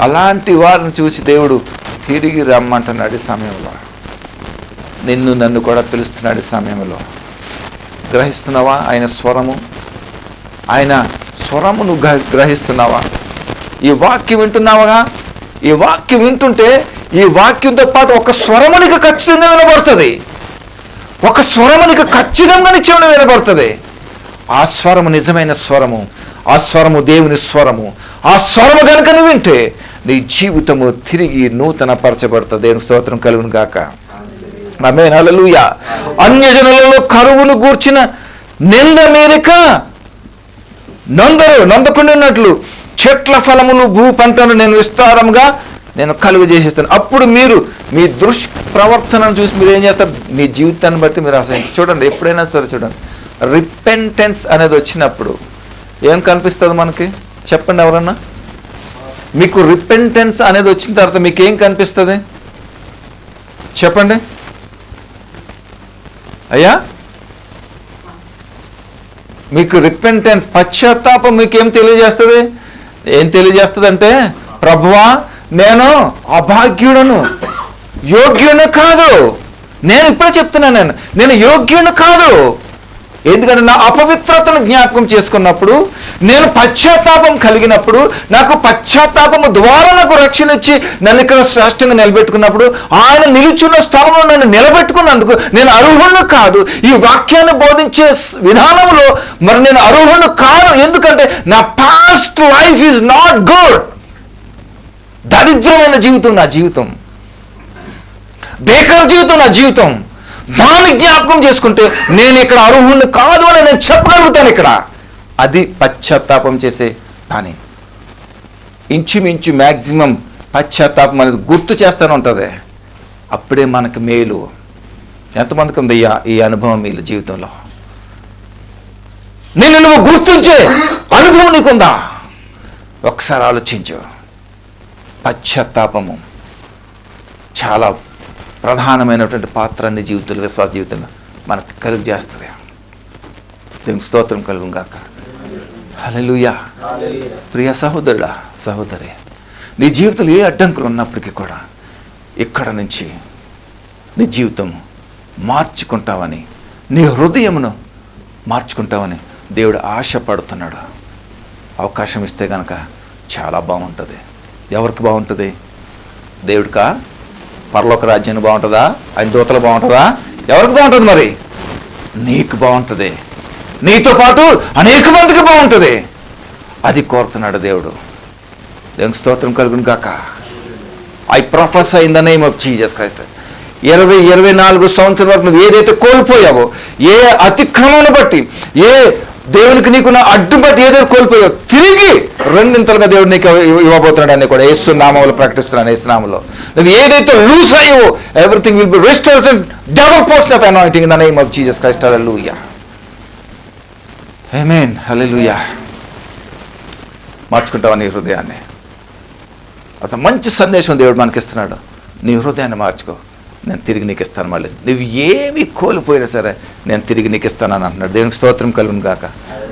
అలాంటి వారిని చూసి దేవుడు తిరిగి రమ్మంటున్నాడు ఈ సమయంలో. నిన్ను నన్ను కూడా పిలుస్తున్నాడు ఈ సమయంలో. గ్రహిస్తున్నావా ఆయన స్వరము? ఆయన స్వరము నువ్వు గ్రహిస్తున్నావా? ఈ వాక్యం వింటున్నావా? ఈ వాక్యం వింటుంటే ఈ వాక్యంతో పాటు ఒక స్వరము నీకు ఖచ్చితంగా వినబడుతుంది. ఒక స్వరము నీకు ఖచ్చితంగా నీ చెవిన వినబడుతుంది. ఆ స్వరము నిజమైన స్వరము, ఆ స్వరము దేవుని స్వరము. ఆ స్వరము కనుక నువ్వు వింటే నీ జీవితము తిరిగి నూతన పరచబడుతుంది. దేవుని స్తోత్రం కలుగును గాక. ఆమేన్, హల్లెలూయా. అన్యజనులలో కరువును గూర్చిన నింద మీరిక నొందకుండినట్లు చెట్ల ఫలములు భూ పంటను నేను విస్తారంగా నేను కలుగు చేసేస్తాను. అప్పుడు మీరు మీ దుష్ప్రవర్తనను చూసి మీరు ఏం చేస్తారు? మీ జీవితాన్ని బట్టి మీరు అసలు చూడండి, ఎప్పుడైనా సరే చూడండి, రిపెంటెన్స్ అనేది వచ్చినప్పుడు ఏం కనిపిస్తుంది మనకి? చెప్పండి ఎవరన్నా. మీకు రిపెంటెన్స్ అనేది వచ్చిన తర్వాత మీకు ఏం కనిపిస్తుంది? చెప్పండి అయ్యా. మీకు రిపెంటెన్స్, పశ్చాత్తాపం మీకు ఏం తెలియజేస్తుంది? ఏం తెలియజేస్తుంది అంటే, ప్రభువా నేను అభాగ్యుడను, యోగ్యుని కాదు. నేను ఇప్పుడే చెప్తున్నాను, నేను యోగ్యుని కాదు. ఎందుకంటే నా అపవిత్రతను జ్ఞాపకం చేసుకున్నప్పుడు, నేను పశ్చాత్తాపం కలిగినప్పుడు, నాకు పశ్చాత్తాపము ద్వారా నాకు రక్షణ ఇచ్చి నన్ను ఇక్కడ శ్రేష్టంగా నిలబెట్టుకున్నప్పుడు, ఆయన నిలుచున్న స్థలంలో నన్ను నిలబెట్టుకున్నందుకు నేను అర్హుణ్ణి కాదు. ఈ వాక్యాన్ని బోధించే విధానంలో మరి నేను అర్హుణ్ణి కాదు. ఎందుకంటే నా past life is not good. దరిద్రమైన జీవితం నా జీవితం, బేకార్ జీవితం నా జీవితం. దాన్ని జ్ఞాపకం చేసుకుంటే నేను ఇక్కడ అర్హుణ్ణి కాదు అని నేను చెప్పగలుగుతాను. ఇక్కడ అది పశ్చాత్తాపం చేసే పని. ఇంచుమించు మ్యాక్సిమం పశ్చాత్తాపం అనేది గుర్తు చేస్తూనే ఉంటుంది. అప్పుడే మనకు మేలు. ఎంతమందికి ఉంది ఈ అనుభవం మీ జీవితంలో? నిన్ను నువ్వు గుర్తించే అనుభవం నీకుందా? ఒకసారి ఆలోచించు. పశ్చాత్తాపము చాలా ప్రధానమైనటువంటి పాత్ర అన్ని జీవితంలో, విశ్వాస జీవితంలో మనకు కలుగు చేస్తుంది. దేవునికి స్తోత్రం కలుగును గాక. హల్లెలూయా. ప్రియ సహోదరుడా, సహోదరి, నీ జీవితంలో ఏ అడ్డంకులు ఉన్నప్పటికీ కూడా ఇక్కడ నుంచి నీ జీవితం మార్చుకుంటావని, నీ హృదయమును మార్చుకుంటావని దేవుడు ఆశపడుతున్నాడు. అవకాశం ఇస్తే కనుక చాలా బాగుంటుంది. ఎవరికి బాగుంటుంది? దేవుడికా? పరలోక రాజ్యానికి బాగుంటుందా? ఆయన దూతలు బాగుంటుందా? ఎవరికి బాగుంటుంది? మరి నీకు బాగుంటుంది. నీతో పాటు అనేక మందికి బాగుంటుంది. అది కోరుతున్నాడు దేవుడు. దేవునికి స్తోత్రం కలుగును గాక. I professor in the name of Jesus Christ. 24 సంవత్సరాల వరకు నువ్వు ఏదైతే కోల్పోయావో, ఏ అతిక్రమాన్ని బట్టి, ఏ దేవునికి నీకున్న అడ్డు బట్టి ఏదైతే కోల్పోయావో, తిరిగి రెండింతలుగా దేవుడు నీకు ఇవ్వబోతున్నాడు అని కూడా యేసు నామములో ప్రకటిస్తున్నాను. యేసు నామములో నువ్వు ఏదైతే లూజ్ అయ్యావో, everything will be restored and double portion of anointing in the name of Jesus Christ. హల్లెలూయా. ఆమేన్, హల్లెలూయా. మార్చుకుంటావా నీ హృదయాన్ని? అతను మంచి సందేశం దేవుడు మనకి ఇస్తున్నాడు. నీ హృదయాన్ని మార్చుకో, నేను తిరిగి నీకు ఇస్తాను. మళ్ళీ నువ్వు ఏమి కోల్పోయినా సరే నేను తిరిగి నీకు ఇస్తానని అంటున్నాడు. దేవునికి స్తోత్రం కలుగును గాక.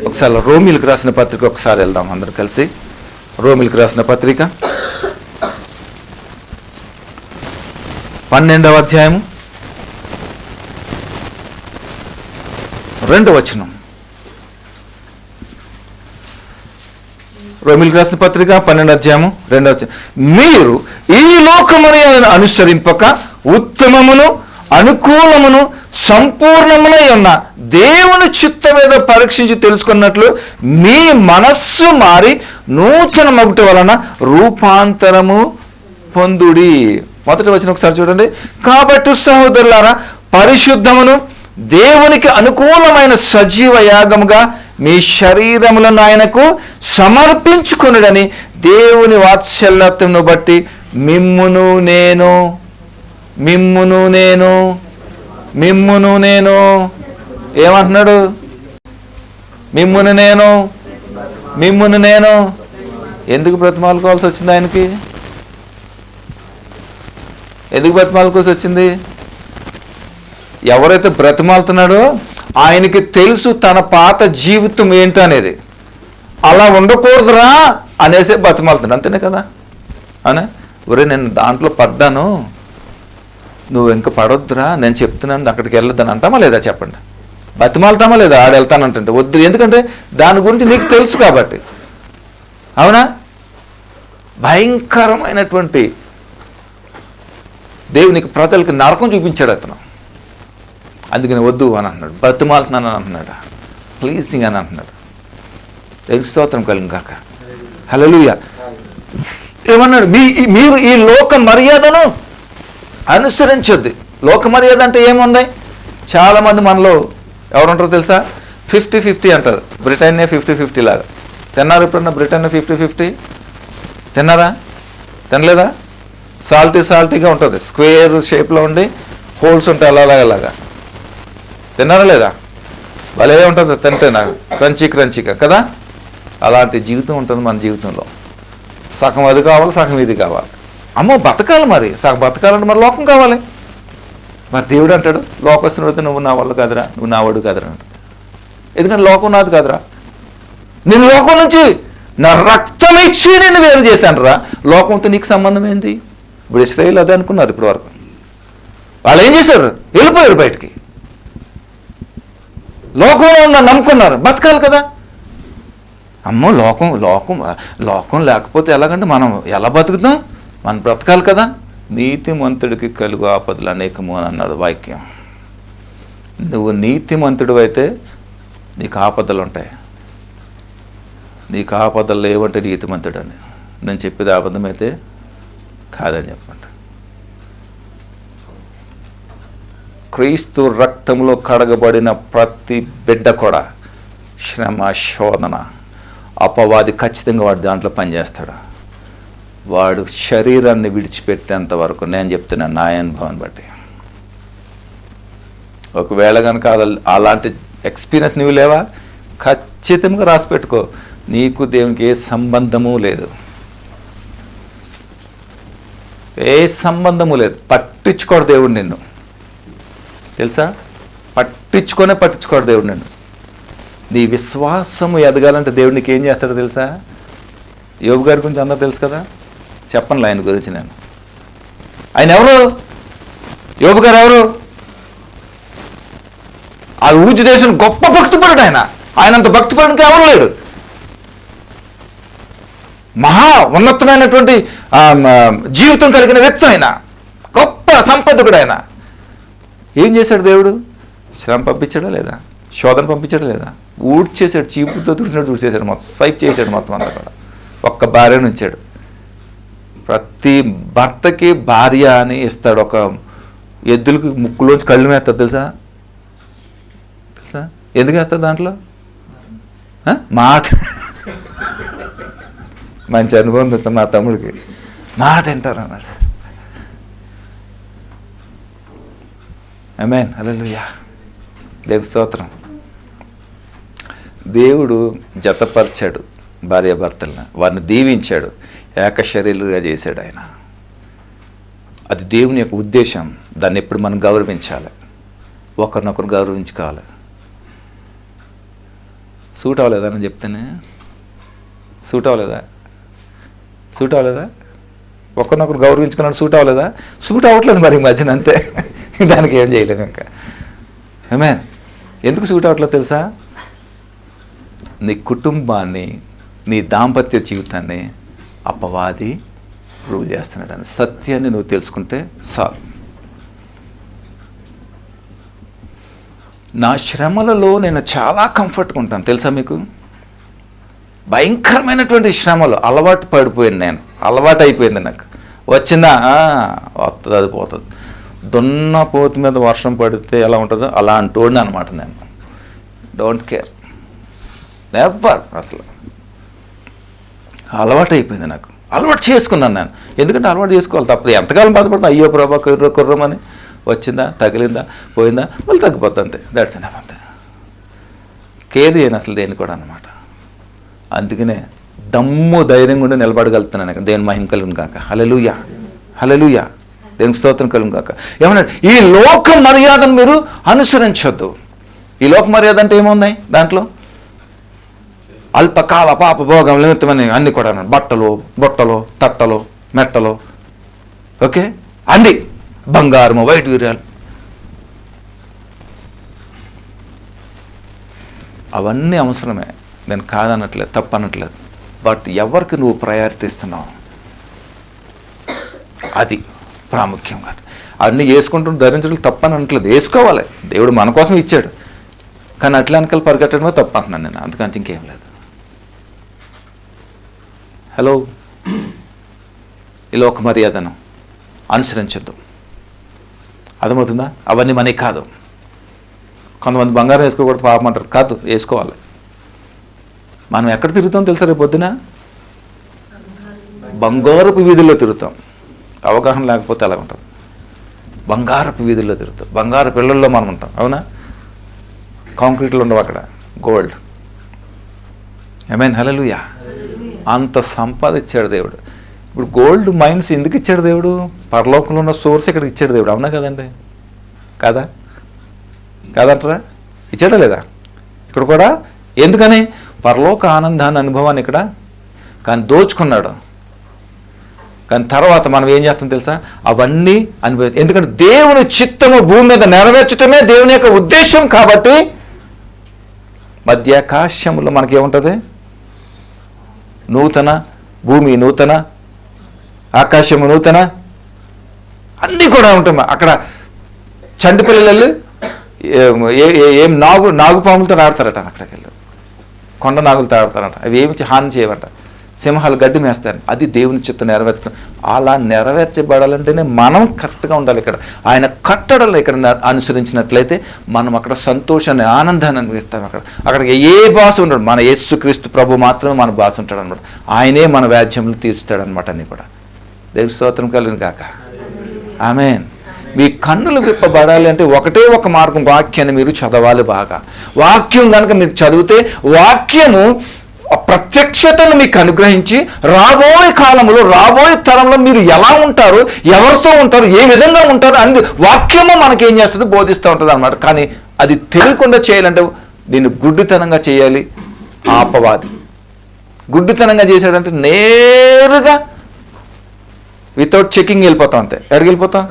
ఒకసారి రోమిలకు రాసిన పత్రిక ఒకసారి వెళ్దాం అందరూ కలిసి. రోమిలకు రాసిన పత్రిక 12వ అధ్యాయము 2వ వచనం. రోమిలకు రాసిన పత్రిక 12వ అధ్యాయము 2వ వచనం. మీరు ఈ లోకమును అనుసరింపక ఉత్తమమును అనుకూలమును సంపూర్ణమునై ఉన్న దేవుని చిత్తమేదో పరీక్షించి తెలుసుకున్నట్లు మీ మనస్సు మారి నూతన మగుట వలన రూపాంతరము పొందుడి. మొదటి వచనం ఒకసారి చూడండి. కాబట్టి సహోదరులారా, పరిశుద్ధమును దేవునికి అనుకూలమైన సజీవ యాగముగా మీ శరీరములను ఆయనకు సమర్పించుకొనుడని దేవుని వాత్సల్యతను బట్టి మిమ్మును నేను ఏమంటున్నాడు? మిమ్మును నేను ఎందుకు బ్రతిమాలుకోవాల్సి వచ్చింది ఆయనకి? ఎందుకు బ్రతిమాలుకోవాల్సి వచ్చింది? ఎవరైతే బ్రతిమాలుతున్నాడో ఆయనకి తెలుసు తన పాత జీవితం ఏంటనేది. అలా ఉండకూడదురా అనేసే బ్రతిమాలుతున్నాడు, అంతేనే కదా. అనే ఒరే నేను దాంట్లో పడ్డాను, నువ్వు ఇంకా పడొద్దురా, నేను చెప్తున్నాను అక్కడికి వెళ్ళొద్దని అంటామా లేదా? చెప్పండి. బతిమాలుతామా లేదా? ఆడ వెళ్తానంటే వద్దు, ఎందుకంటే దాని గురించి నీకు తెలుసు కాబట్టి. అవునా? భయంకరమైనటువంటి దేవునికి ప్రజలకి నరకం చూపించాడు అతను. అందుకని వద్దు అని అంటున్నాడు, బతిమాలుతున్నాను అని అంటున్నాడు, ప్లీజింగ్ అని అంటున్నాడు. దేవునికి స్తోత్రం కలిగిన కాక. హల్లెలూయా. ఏమన్నాడు? మీరు ఈ లోక మర్యాదను అనుసరించొద్దు. లోక మర్యాద అంటే ఏముంది? చాలామంది మనలో ఎవరుంటారో తెలుసా? 50-50 అంటారు. బ్రిటానియా 50-50 లాగా. తిన్నారు ఎప్పుడన్నా బ్రిటానియా 50-50? తిన్నారా? తినలేదా? సాల్టీగా ఉంటుంది, స్క్వేర్ షేప్లో ఉండి హోల్స్ ఉంటాయి అలాగా. తిన్నారా లేదా? భలే ఉంటుంది తింటే, నాకు క్రంచీగా కదా. అలాంటి జీవితం ఉంటుంది మన జీవితంలో. సగం అది కావాలి, సగం ఇది కావాలి. అమ్మో బతకాలి, మరి సగం బతకాలంటే మరి లోకం కావాలి. మరి దేవుడు అంటాడు, లోకస్తుడు అయితే నువ్వు నా వల్ల కాదురా, నువ్వు నా వాడు కాదురా అంటాడు. ఎందుకంటే లోకం నాది కాదురా, నేను లోకం నుంచి నా రక్తం ఇచ్చి నేను వేరు చేశాను రా. లోకంతో నీకు సంబంధం ఏంటి? ఇప్పుడు ఇశ్రాయేలు అదే అనుకున్నారు ఇప్పటి వరకు. వాళ్ళు ఏం చేశారు? వెళ్ళిపోయారు బయటికి. లోకంలో ఉన్న నమ్ముకున్నారు, బతకాలి కదా. అమ్మో లోకం లేకపోతే ఎలాగంటే మనం ఎలా బతుకుతాం? మనం బ్రతకాలి కదా. నీతిమంతుడికి కలుగు ఆపదలు అనేకము అని అన్నది వాక్యం. నువ్వు నీతిమంతుడు అయితే నీకు ఆపదలు ఉంటాయి. నీకు ఆపదలు లేవంటే నీతిమంతుడు అని. నేను చెప్పేది అబద్ధమైతే కాదని చెప్పండి. క్రీస్తు రక్తంలో కడగబడిన ప్రతి బిడ్డ కూడా శ్రమ, శోధన, అపవాది ఖచ్చితంగా వాడు దాంట్లో పనిచేస్తాడు. వాడు శరీరాన్ని విడిచిపెట్టేంత వరకు, నేను చెప్తున్నాను నా అనుభవాన్ని బట్టి. ఒకవేళ కనుక అలాంటి ఎక్స్పీరియన్స్ నువ్వు లేవా, ఖచ్చితంగా రాసి పెట్టుకో, నీకు దేవునికి ఏ సంబంధము లేదు. ఏ సంబంధము లేదు. పట్టించుకోడు దేవుడు నిన్ను, తెలుసా? పట్టించుకోడు దేవుడు నిన్ను. నీ విశ్వాసము ఎదగాలంటే దేవుడు నీకు ఏం చేస్తాడో తెలుసా? యోబు గారి గురించి అందరూ తెలుసు కదా, చెప్పనులే ఆయన గురించి నేను. ఆయన ఎవరు? యోబు గారు ఎవరు? ఆ ఊజు దేశం గొప్ప భక్తిపరుడు ఆయన. ఆయనంత భక్తిపరుడికి ఎవరు లేడు. మహా ఉన్నతమైనటువంటి జీవితం కలిగిన వ్యక్తి ఆయన, గొప్ప సంపదకుడు ఆయన. ఏం చేశాడు దేవుడు? శ్రమ పంపించాడా లేదా? శోధన పంపించాడా లేదా? ఊడ్చేసాడు, చీపుతో తుడిచినట్టు తుడిచేశాడు, మొత్తం స్వైప్ చేశాడు మొత్తం అంతా కూడా. ఒక్క భార్యను ఉంచాడు. ప్రతి భర్తకి భార్య అని ఇస్తాడు. ఒక ఎద్దులకి ముక్కులోంచి కళ్ళు వేస్తాడు, తెలుసా? ఎందుకు వేస్తాడు దాంట్లో? మాట. మంచి అనుభవం మా తమ్ముడికి. మాట వింటారు అన్నాడు. ఆమేన్, హల్లెలూయా, దేవుని స్తోత్రం. దేవుడు జతపరిచాడు భార్యాభర్తలను, వారిని దీవించాడు, ఏకశరీరులుగా చేశాడు ఆయన. అది దేవుని యొక్క ఉద్దేశం. దాన్ని ఎప్పుడు మనం గౌరవించాలి, ఒకరినొకరు గౌరవించుకోవాలి. సూట్ అవ్వలేదా అని చెప్తేనే? సూట్ అవ్వలేదా? ఒకరినొకరు గౌరవించుకున్నాడు, సూట్ అవ్వలేదా? సూట్ అవ్వట్లేదు మరి మధ్యన, అంతే. దానికి ఏం చేయలేము ఇంకా. ఆమేన్. ఎందుకు సూట్ అవ్వట్లేదు తెలుసా? నీ కుటుంబాన్ని, నీ దాంపత్య జీవితాన్ని అపవాది రూల్ చేస్తున్నాడని సత్యాన్ని నువ్వు తెలుసుకుంటే చాలు. నా శ్రమలలో నేను చాలా కంఫర్ట్గా ఉంటాను, తెలుసా మీకు? భయంకరమైనటువంటి శ్రమలు అలవాటు పడిపోయాను నేను, అలవాటు అయిపోయింది నాకు. వచ్చిందా వస్తుంది, అది పోతుంది. దున్నపోతు మీద వర్షం పడితే ఎలా ఉంటుందో అలా అంటోడిని అనమాట నేను. Don't care, never. అసలు అలవాటు అయిపోయింది నాకు. అలవాటు చేసుకున్నాను నేను. ఎందుకంటే అలవాటు చేసుకోవాలి, తప్పదు. ఎంతకాలం బాధపడుతున్నా, అయ్యో ప్రభా కుర్రమని వచ్చిందా, తగిలిందా, పోయిందా, మళ్ళీ తగ్గిపోతుంది, అంతే. దట్స్ ఎనఫ్, అంతే. కేది అని అసలు దేని కూడా అనమాట. అందుకనే దమ్ము ధైర్యంగా ఉండి నిలబడగలుగుతున్నాను ఇక్కడ. దేవుని మహిమ కలుగును కాక. హల్లెలూయా, హల్లెలూయా, దేవునికి స్తోత్రం కలుగును కాక. ఏమన్నాడు? ఈ లోక మర్యాదను మీరు అనుసరించొద్దు. ఈ లోక మర్యాద అంటే ఏమున్నాయి దాంట్లో? అల్పకాల పాప భోగం నిమిత్తమని అన్ని కూడా, బట్టలు, బొట్టలు, తట్టలు, మెట్టలు, ఓకే, అన్ని బంగారము, వైట్ వీర్యాలు, అవన్నీ అవసరమే, నేను కాదనట్లేదు, తప్పనట్లేదు. బట్ ఎవరికి నువ్వు ప్రయారిటీ ఇస్తున్నావు, అది ప్రాముఖ్యంగా. అన్నీ వేసుకుంటూ ధరించడం తప్పని అనట్లేదు, వేసుకోవాలి, దేవుడు మన కోసం ఇచ్చాడు. కానీ అట్లా వెనకాల పరిగెట్టడమే తప్పు అంటున్నాను నేను, అందుకంటే ఇంకేం లేదు. హలో, ఈ లోక మర్యాదను అనుసరించద్దు. అర్థమవుతుందా? అవన్నీ మనకి కాదు. కొంతమంది బంగారం వేసుకోకూడదు పాపం అంటారు, కాదు, వేసుకోవాలి. మనం ఎక్కడ తిరుగుతాం తెలుసా? రేపు పొద్దున బంగారపు వీధుల్లో తిరుగుతాం. అవగాహన లేకపోతే అలా ఉంటాం. బంగారపు వీధుల్లో తిరుగుతాం, బంగారపు పిల్లల్లో మనం ఉంటాం. అవునా? కాంక్రీట్లో ఉండవు అక్కడ, గోల్డ్. ఆమేన్, హల్లెలూయా. అంత సంపద ఇచ్చాడు దేవుడు. ఇప్పుడు గోల్డ్ మైన్స్ ఎందుకు ఇచ్చాడు దేవుడు? పరలోకంలో ఉన్న సోర్స్ ఇక్కడికి ఇచ్చాడు దేవుడు. అవునా కదండి? కాదా? కాదంటారా? ఇచ్చాడా లేదా? ఇక్కడ కూడా ఎందుకని? పరలోక ఆనందాన్ని, అనుభవాన్ని ఇక్కడ కానీ దోచుకున్నాడు. కానీ తర్వాత మనం ఏం చేస్తాం తెలుసా? అవన్నీ అనుభవిస్తాం. ఎందుకంటే దేవుని చిత్తము భూమి మీద నెరవేర్చటమే దేవుని యొక్క ఉద్దేశం. కాబట్టి మధ్యాకాశంలో మనకేముంటుంది? నూతన భూమి, నూతన ఆకాశము, నూతన అన్నీ కూడా ఉంటాయి. అక్కడ చంటి పిల్లలు ఏం నాగుపాములతో ఆడతారట. అక్కడికి వెళ్ళి కొండ నాగులతో ఆడతారట. అవి ఏమి హాని చేయవట. సింహాలు గడ్డి మేస్తారని. అది దేవుని చిత్తం నెరవేర్చడం. అలా నెరవేర్చబడాలంటేనే మనం కరెక్ట్గా ఉండాలి. ఇక్కడ ఆయన కట్టడలు ఇక్కడ అనుసరించినట్లయితే మనం అక్కడ సంతోషాన్ని, ఆనందాన్ని అనిపిస్తాం. అక్కడికి ఏ భాష ఉండడు. మన యేసుక్రీస్తు ప్రభు మాత్రమే మన భాష ఉంటాడు అనమాట. ఆయనే మన వ్యాధ్యములు తీర్చుతాడు అనమాట. అన్నీ కూడా దేవుని స్తోత్రం కలుగును కాక. ఆమేన్. మీ కన్నులు విప్పబడాలి అంటే ఒకటే ఒక మార్గం, వాక్యాన్ని మీరు చదవాలి బాగా. వాక్యం కనుక మీరు చదివితే వాక్యము ప్రత్యక్షతను మీకు అనుగ్రహించి రాబోయే కాలంలో, రాబోయే తరంలో మీరు ఎలా ఉంటారు, ఎవరితో ఉంటారు, ఏ విధంగా ఉంటారు అని వాక్యము మనకేం చేస్తుంది? బోధిస్తూ ఉంటుంది అనమాట. కానీ అది తెలియకుండా చేయాలంటే దీన్ని గుడ్డితనంగా చేయాలి. అపవాది గుడ్డితనంగా చేశాడంటే నేరుగా వితౌట్ చెకింగ్ వెళ్ళిపోతాం, అంతే. ఎక్కడికి వెళ్ళిపోతాం?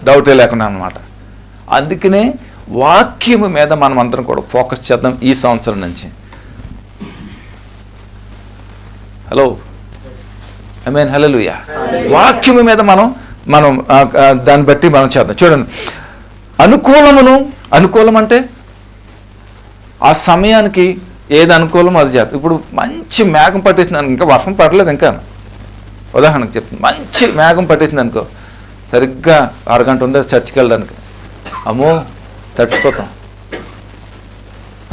డౌటే లేకుండా అనమాట. అందుకనే వాక్యము మీద మనం అందరం కూడా ఫోకస్ చేద్దాం ఈ సంవత్సరం నుంచి. హలో, ఆమేన్, హల్లెలూయా. వాక్యము మీద మనం దాన్ని బట్టి మనం చేద్దాం. చూడండి, అనుకూలం అంటే ఆ సమయానికి ఏది అనుకూలం అది చేద్దాం. ఇప్పుడు మంచి మేఘం పట్టేసింది, ఇంకా వర్షం పడలేదు. ఇంకా ఉదాహరణకు చెప్తుంది, మంచి మేఘం పట్టేసింది అనుకో, సరిగ్గా అరగంట ఉంది చర్చికి వెళ్ళడానికి. అమ్మో, తడిచిపోతాం.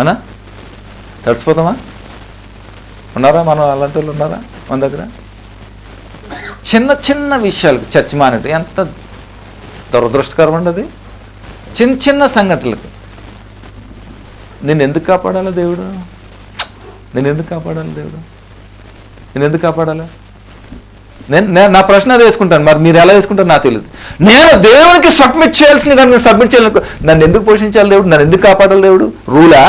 అనా తడిచిపోతామా? ఉన్నారా మనం అలాంటి వాళ్ళు? ఉన్నారా మన దగ్గర? చిన్న చిన్న విషయాలకు చర్చ మానేది ఎంత దురదృష్టకరం అండి. అది చిన్న చిన్న సంఘటనలకు నేను ఎందుకు కాపాడాలి దేవుడు? నేను ఎందుకు కాపాడాలి? నేను నా ప్రశ్న అది వేసుకుంటాను. మరి మీరు ఎలా వేసుకుంటారు నాకు తెలియదు. నేను దేవునికి సబ్మిట్ చేయాల్సింది కనుక సబ్మిట్ చేయాలి. నన్ను ఎందుకు పోషించాలి దేవుడు? నన్ను ఎందుకు కాపాడాలి దేవుడు? రూలా?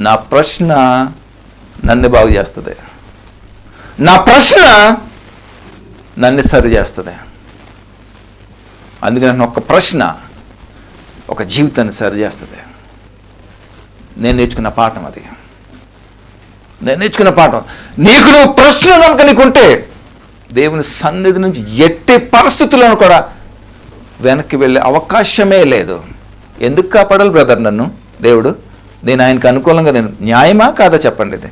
నా ప్రశ్న నన్ను బాగు చేస్తుంది. నా ప్రశ్న నన్ను సరి చేస్తుంది. అందుకని ఒక ప్రశ్న ఒక జీవితాన్ని సరి చేస్తుంది. నేను నేర్చుకున్న పాఠం అది. నీకు నువ్వు ప్రశ్న కనుక నీకుంటే దేవుని సన్నిధి నుంచి ఎట్టి పరిస్థితులను కూడా వెనక్కి వెళ్ళే అవకాశమే లేదు. ఎందుకు కాపాడాలి బ్రదర్ నన్ను దేవుడు? నేను ఆయనకు అనుకూలంగా, నేను న్యాయమా కాదా చెప్పండి? ఇది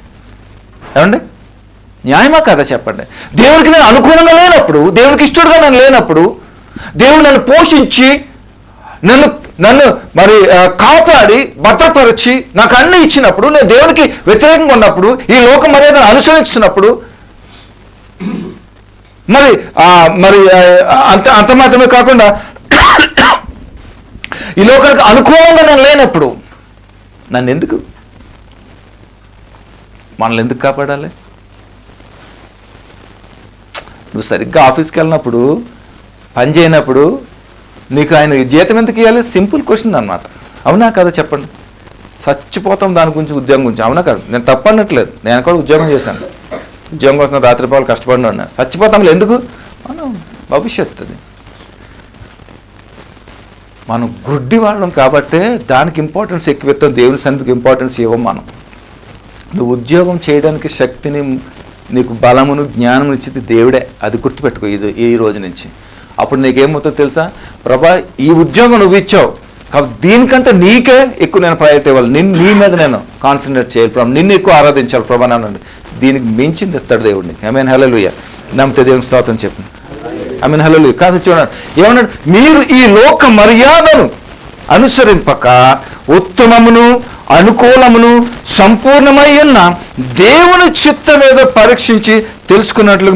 ఏమండి, న్యాయమా కాదా చెప్పండి? దేవుడికి నేను అనుకూలంగా లేనప్పుడు, దేవుడికి ఇష్టడుగా నేను లేనప్పుడు, దేవుడు నన్ను పోషించి నన్ను మరి కాపాడి భద్రపరిచి నాకు అన్ని ఇచ్చినప్పుడు, నేను దేవునికి వ్యతిరేకంగా ఉన్నప్పుడు, ఈ లోక మర్యాదను అనుసరిస్తున్నప్పుడు, మరి అంత మాత్రమే కాకుండా ఈ లోకానికి అనుకూలంగా నేను లేనప్పుడు నన్ను ఎందుకు, మనల్ని ఎందుకు కాపాడాలి? నువ్వు సరిగ్గా ఆఫీస్కి వెళ్ళినప్పుడు, పని చేయనప్పుడు నీకు ఆయన జీతం ఎందుకు ఇవ్వాలి? సింపుల్ క్వశ్చన్ అన్నమాట. అవునా కదా చెప్పండి. చచ్చిపోతాం దాని గురించి, ఉద్యోగం గురించి. అవునా కదా? నేను తప్పు అనట్లేదు, నేను కూడా ఉద్యోగం చేశాను. ఉద్యోగం కోసం రాత్రిపాలు కష్టపడి ఉన్నాను. చచ్చిపోతాంలో ఎందుకు? మనం భవిష్యత్తు అది. మనం గుడ్డి వాళ్ళం కాబట్టే దానికి ఇంపార్టెన్స్ ఎక్కువ ఇస్తాం, దేవుని సన్నిధికి ఇంపార్టెన్స్ ఇవ్వం మనం. నువ్వు ఉద్యోగం చేయడానికి శక్తిని, నీకు బలమును జ్ఞానం ఇచ్చింది దేవుడే. అది గుర్తుపెట్టుకో ఈ రోజు నుంచి. అప్పుడు నీకేమవుతుందో తెలుసా? ప్రభా, ఈ ఉద్యోగం నువ్వు ఇచ్చావు కాబట్టి దీనికంటే నీకే ఎక్కువ నేను ప్రయారిటీ ఇవ్వాలి, నీ మీద నేను కాన్సన్ట్రేట్ చేయాలి ప్రభా, నిన్ను ఎక్కువ ఆరాధించాలి ప్రభా అనండి. దీనికి మించింది ఇస్తాడు దేవుడిని. ఆమేన్, హల్లెలూయా. నమ్మితే దేవుని స్తోత్రం చెప్పండి. ఆమేన్, హల్లెలూయా. కాదు చూడండి ఏమన్నాడు, మీరు ఈ లోక మర్యాదను అనుసరింపక ఉత్తమమును అనుకూలమును సంపూర్ణమై ఉన్న దేవుని చిత్తం ఏదో పరీక్షించి తెలుసుకున్నట్లు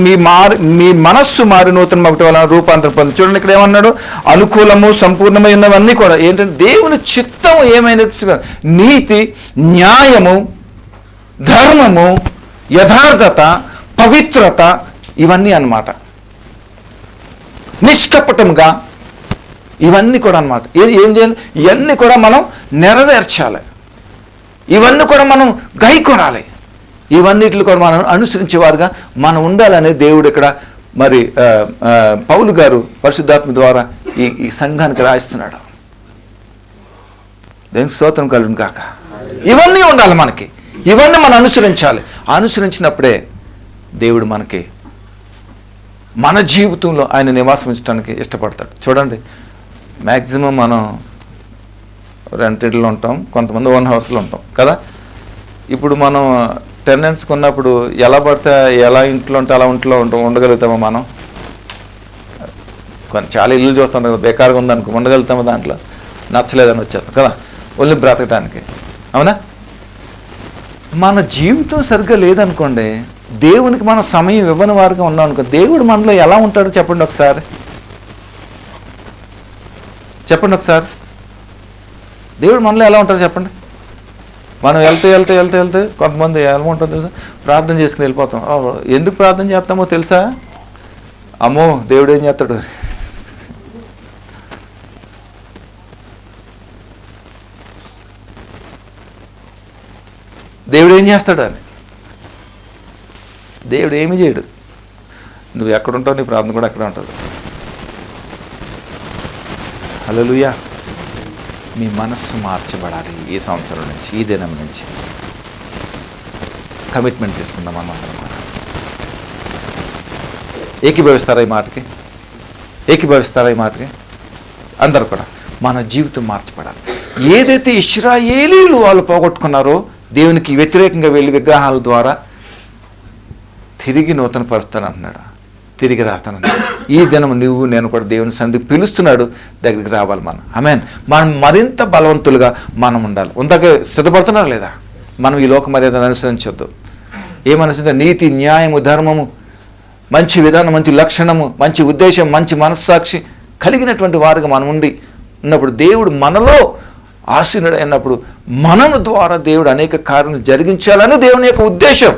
మీ మనస్సు మారి నూతన ఒకటి వలన రూపాంతరం పొంది. చూడండి ఇక్కడ ఏమన్నాడు, అనుకూలము సంపూర్ణమై ఉన్నవన్నీ కూడా ఏంటంటే దేవుని చిత్తం ఏమైనా నీతి, న్యాయము, ధర్మము, యథార్థత, పవిత్రత, ఇవన్నీ అన్నమాట. నిష్కపటంగా ఇవన్నీ కూడా అన్నమాట. ఏం చేయాలి? ఇవన్నీ కూడా మనం నెరవేర్చాలి, ఇవన్నీ కూడా మనం గైకొనాలి, ఇవన్నిటిని కూడా మనం అనుసరించేవారుగా మనం ఉండాలనే దేవుడు ఇక్కడ మరి పౌలు గారు పరిశుద్ధాత్మ ద్వారా ఈ సంఘానికి రాయిస్తున్నాడు. దేవునికి స్తోత్రం కలుగును కాక. ఇవన్నీ ఉండాలి మనకి, ఇవన్నీ మనం అనుసరించాలి. అనుసరించినప్పుడే దేవుడు మనకి మన జీవితంలో ఆయన నివాసం ఉంచడానికి ఇష్టపడతాడు. చూడండి, మ్యాక్సిమం మనం రెంటెడ్లో ఉంటాం, కొంతమంది ఓన్ హౌస్లో ఉంటాం కదా. ఇప్పుడు మనం టెనెంట్స్ కొన్నప్పుడు ఎలా పడితే ఎలా ఇంట్లో ఉంటే అలా ఉండగలుగుతామో మనం? చాలా ఇల్లు చూస్తాం కదా, బేకారుగా ఉందనుకో ఉండగలుగుతామో, దాంట్లో నచ్చలేదని వచ్చేస్తాం కదా, ఒళ్ళు బ్రతకటానికి. అవునా? మన జీవితం సరిగ్గా లేదనుకోండి, దేవునికి మనం సమయం ఇవ్వని వారుగా ఉన్నాం అనుకో, దేవుడు మనలో ఎలా ఉంటాడో చెప్పండి ఒకసారి. చెప్పండి ఒకసారి, దేవుడు మనలో ఎలా ఉంటారో చెప్పండి. మనం వెళ్తే కొంతమంది ఎలా ఉంటుందో తెలుసా, ప్రార్థన చేసుకుని వెళ్ళిపోతాం. ఎందుకు ప్రార్థన చేస్తామో తెలుసా? అమ్మో దేవుడు ఏం చేస్తాడు, దేవుడు ఏం చేస్తాడు అని. దేవుడు ఏమి చేయడు. నువ్వు ఎక్కడుంటావు, నీ ప్రార్థన కూడా అక్కడే ఉంటుంది. హల్లెలూయా. మీ మనస్సు మార్చబడాలి. ఈ సంవత్సరం నుంచి, ఈ దినం నుంచి కమిట్మెంట్ తీసుకుందాం మనందరం కూడా. ఏకీభవిస్తారా ఈ మాటకి? అందరూ కూడా మన జీవితం మార్చబడాలి. ఏదైతే ఇశ్రాయేలీలు వాళ్ళు పోగొట్టుకున్నారో, దేవునికి వ్యతిరేకంగా వెళ్ళి విగ్రహాల ద్వారా తిరిగి నూతన పరుస్తానంటున్నాడు, తిరిగి రాతానన్నాడు. ఈ దినం నువ్వు నేను కూడా దేవుని సన్నిధికి పిలుస్తున్నాడు, దగ్గరికి రావాలి మనం. ఆమేన్. మనం మరింత బలవంతులుగా మనం ఉండాలి. ఉందాక సిద్ధపడుతున్నారు లేదా? మనం ఈ లోక మర్యాదను అనుసరించొద్దు. ఏమనుసరించాలి? నీతి, న్యాయము, ధర్మము, మంచి విధానం, మంచి లక్షణము, మంచి ఉద్దేశం, మంచి మనస్సాక్షి కలిగినటువంటి వారుగా మనం ఉన్నప్పుడు దేవుడు మనలో ఆసీనుడు అయినప్పుడు మన ద్వారా దేవుడు అనేక కార్యాలు జరిగించాలని దేవుని యొక్క ఉద్దేశం.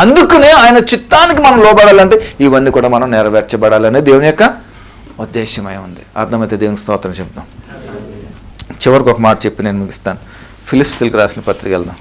అందుకనే ఆయన చిత్తానికి మనం లోబడాలంటే ఇవన్నీ కూడా మనం నెరవేర్చబడాలనే దేవుని యొక్క ఉద్దేశమై ఉంది. అర్థమైతే దేవుని స్తోత్రం చెప్తాం. చివరికి ఒక మాట చెప్పి నేను ముగిస్తాను. ఫిలిప్స్యులకు రాసిన పత్రిక వెళ్దాం.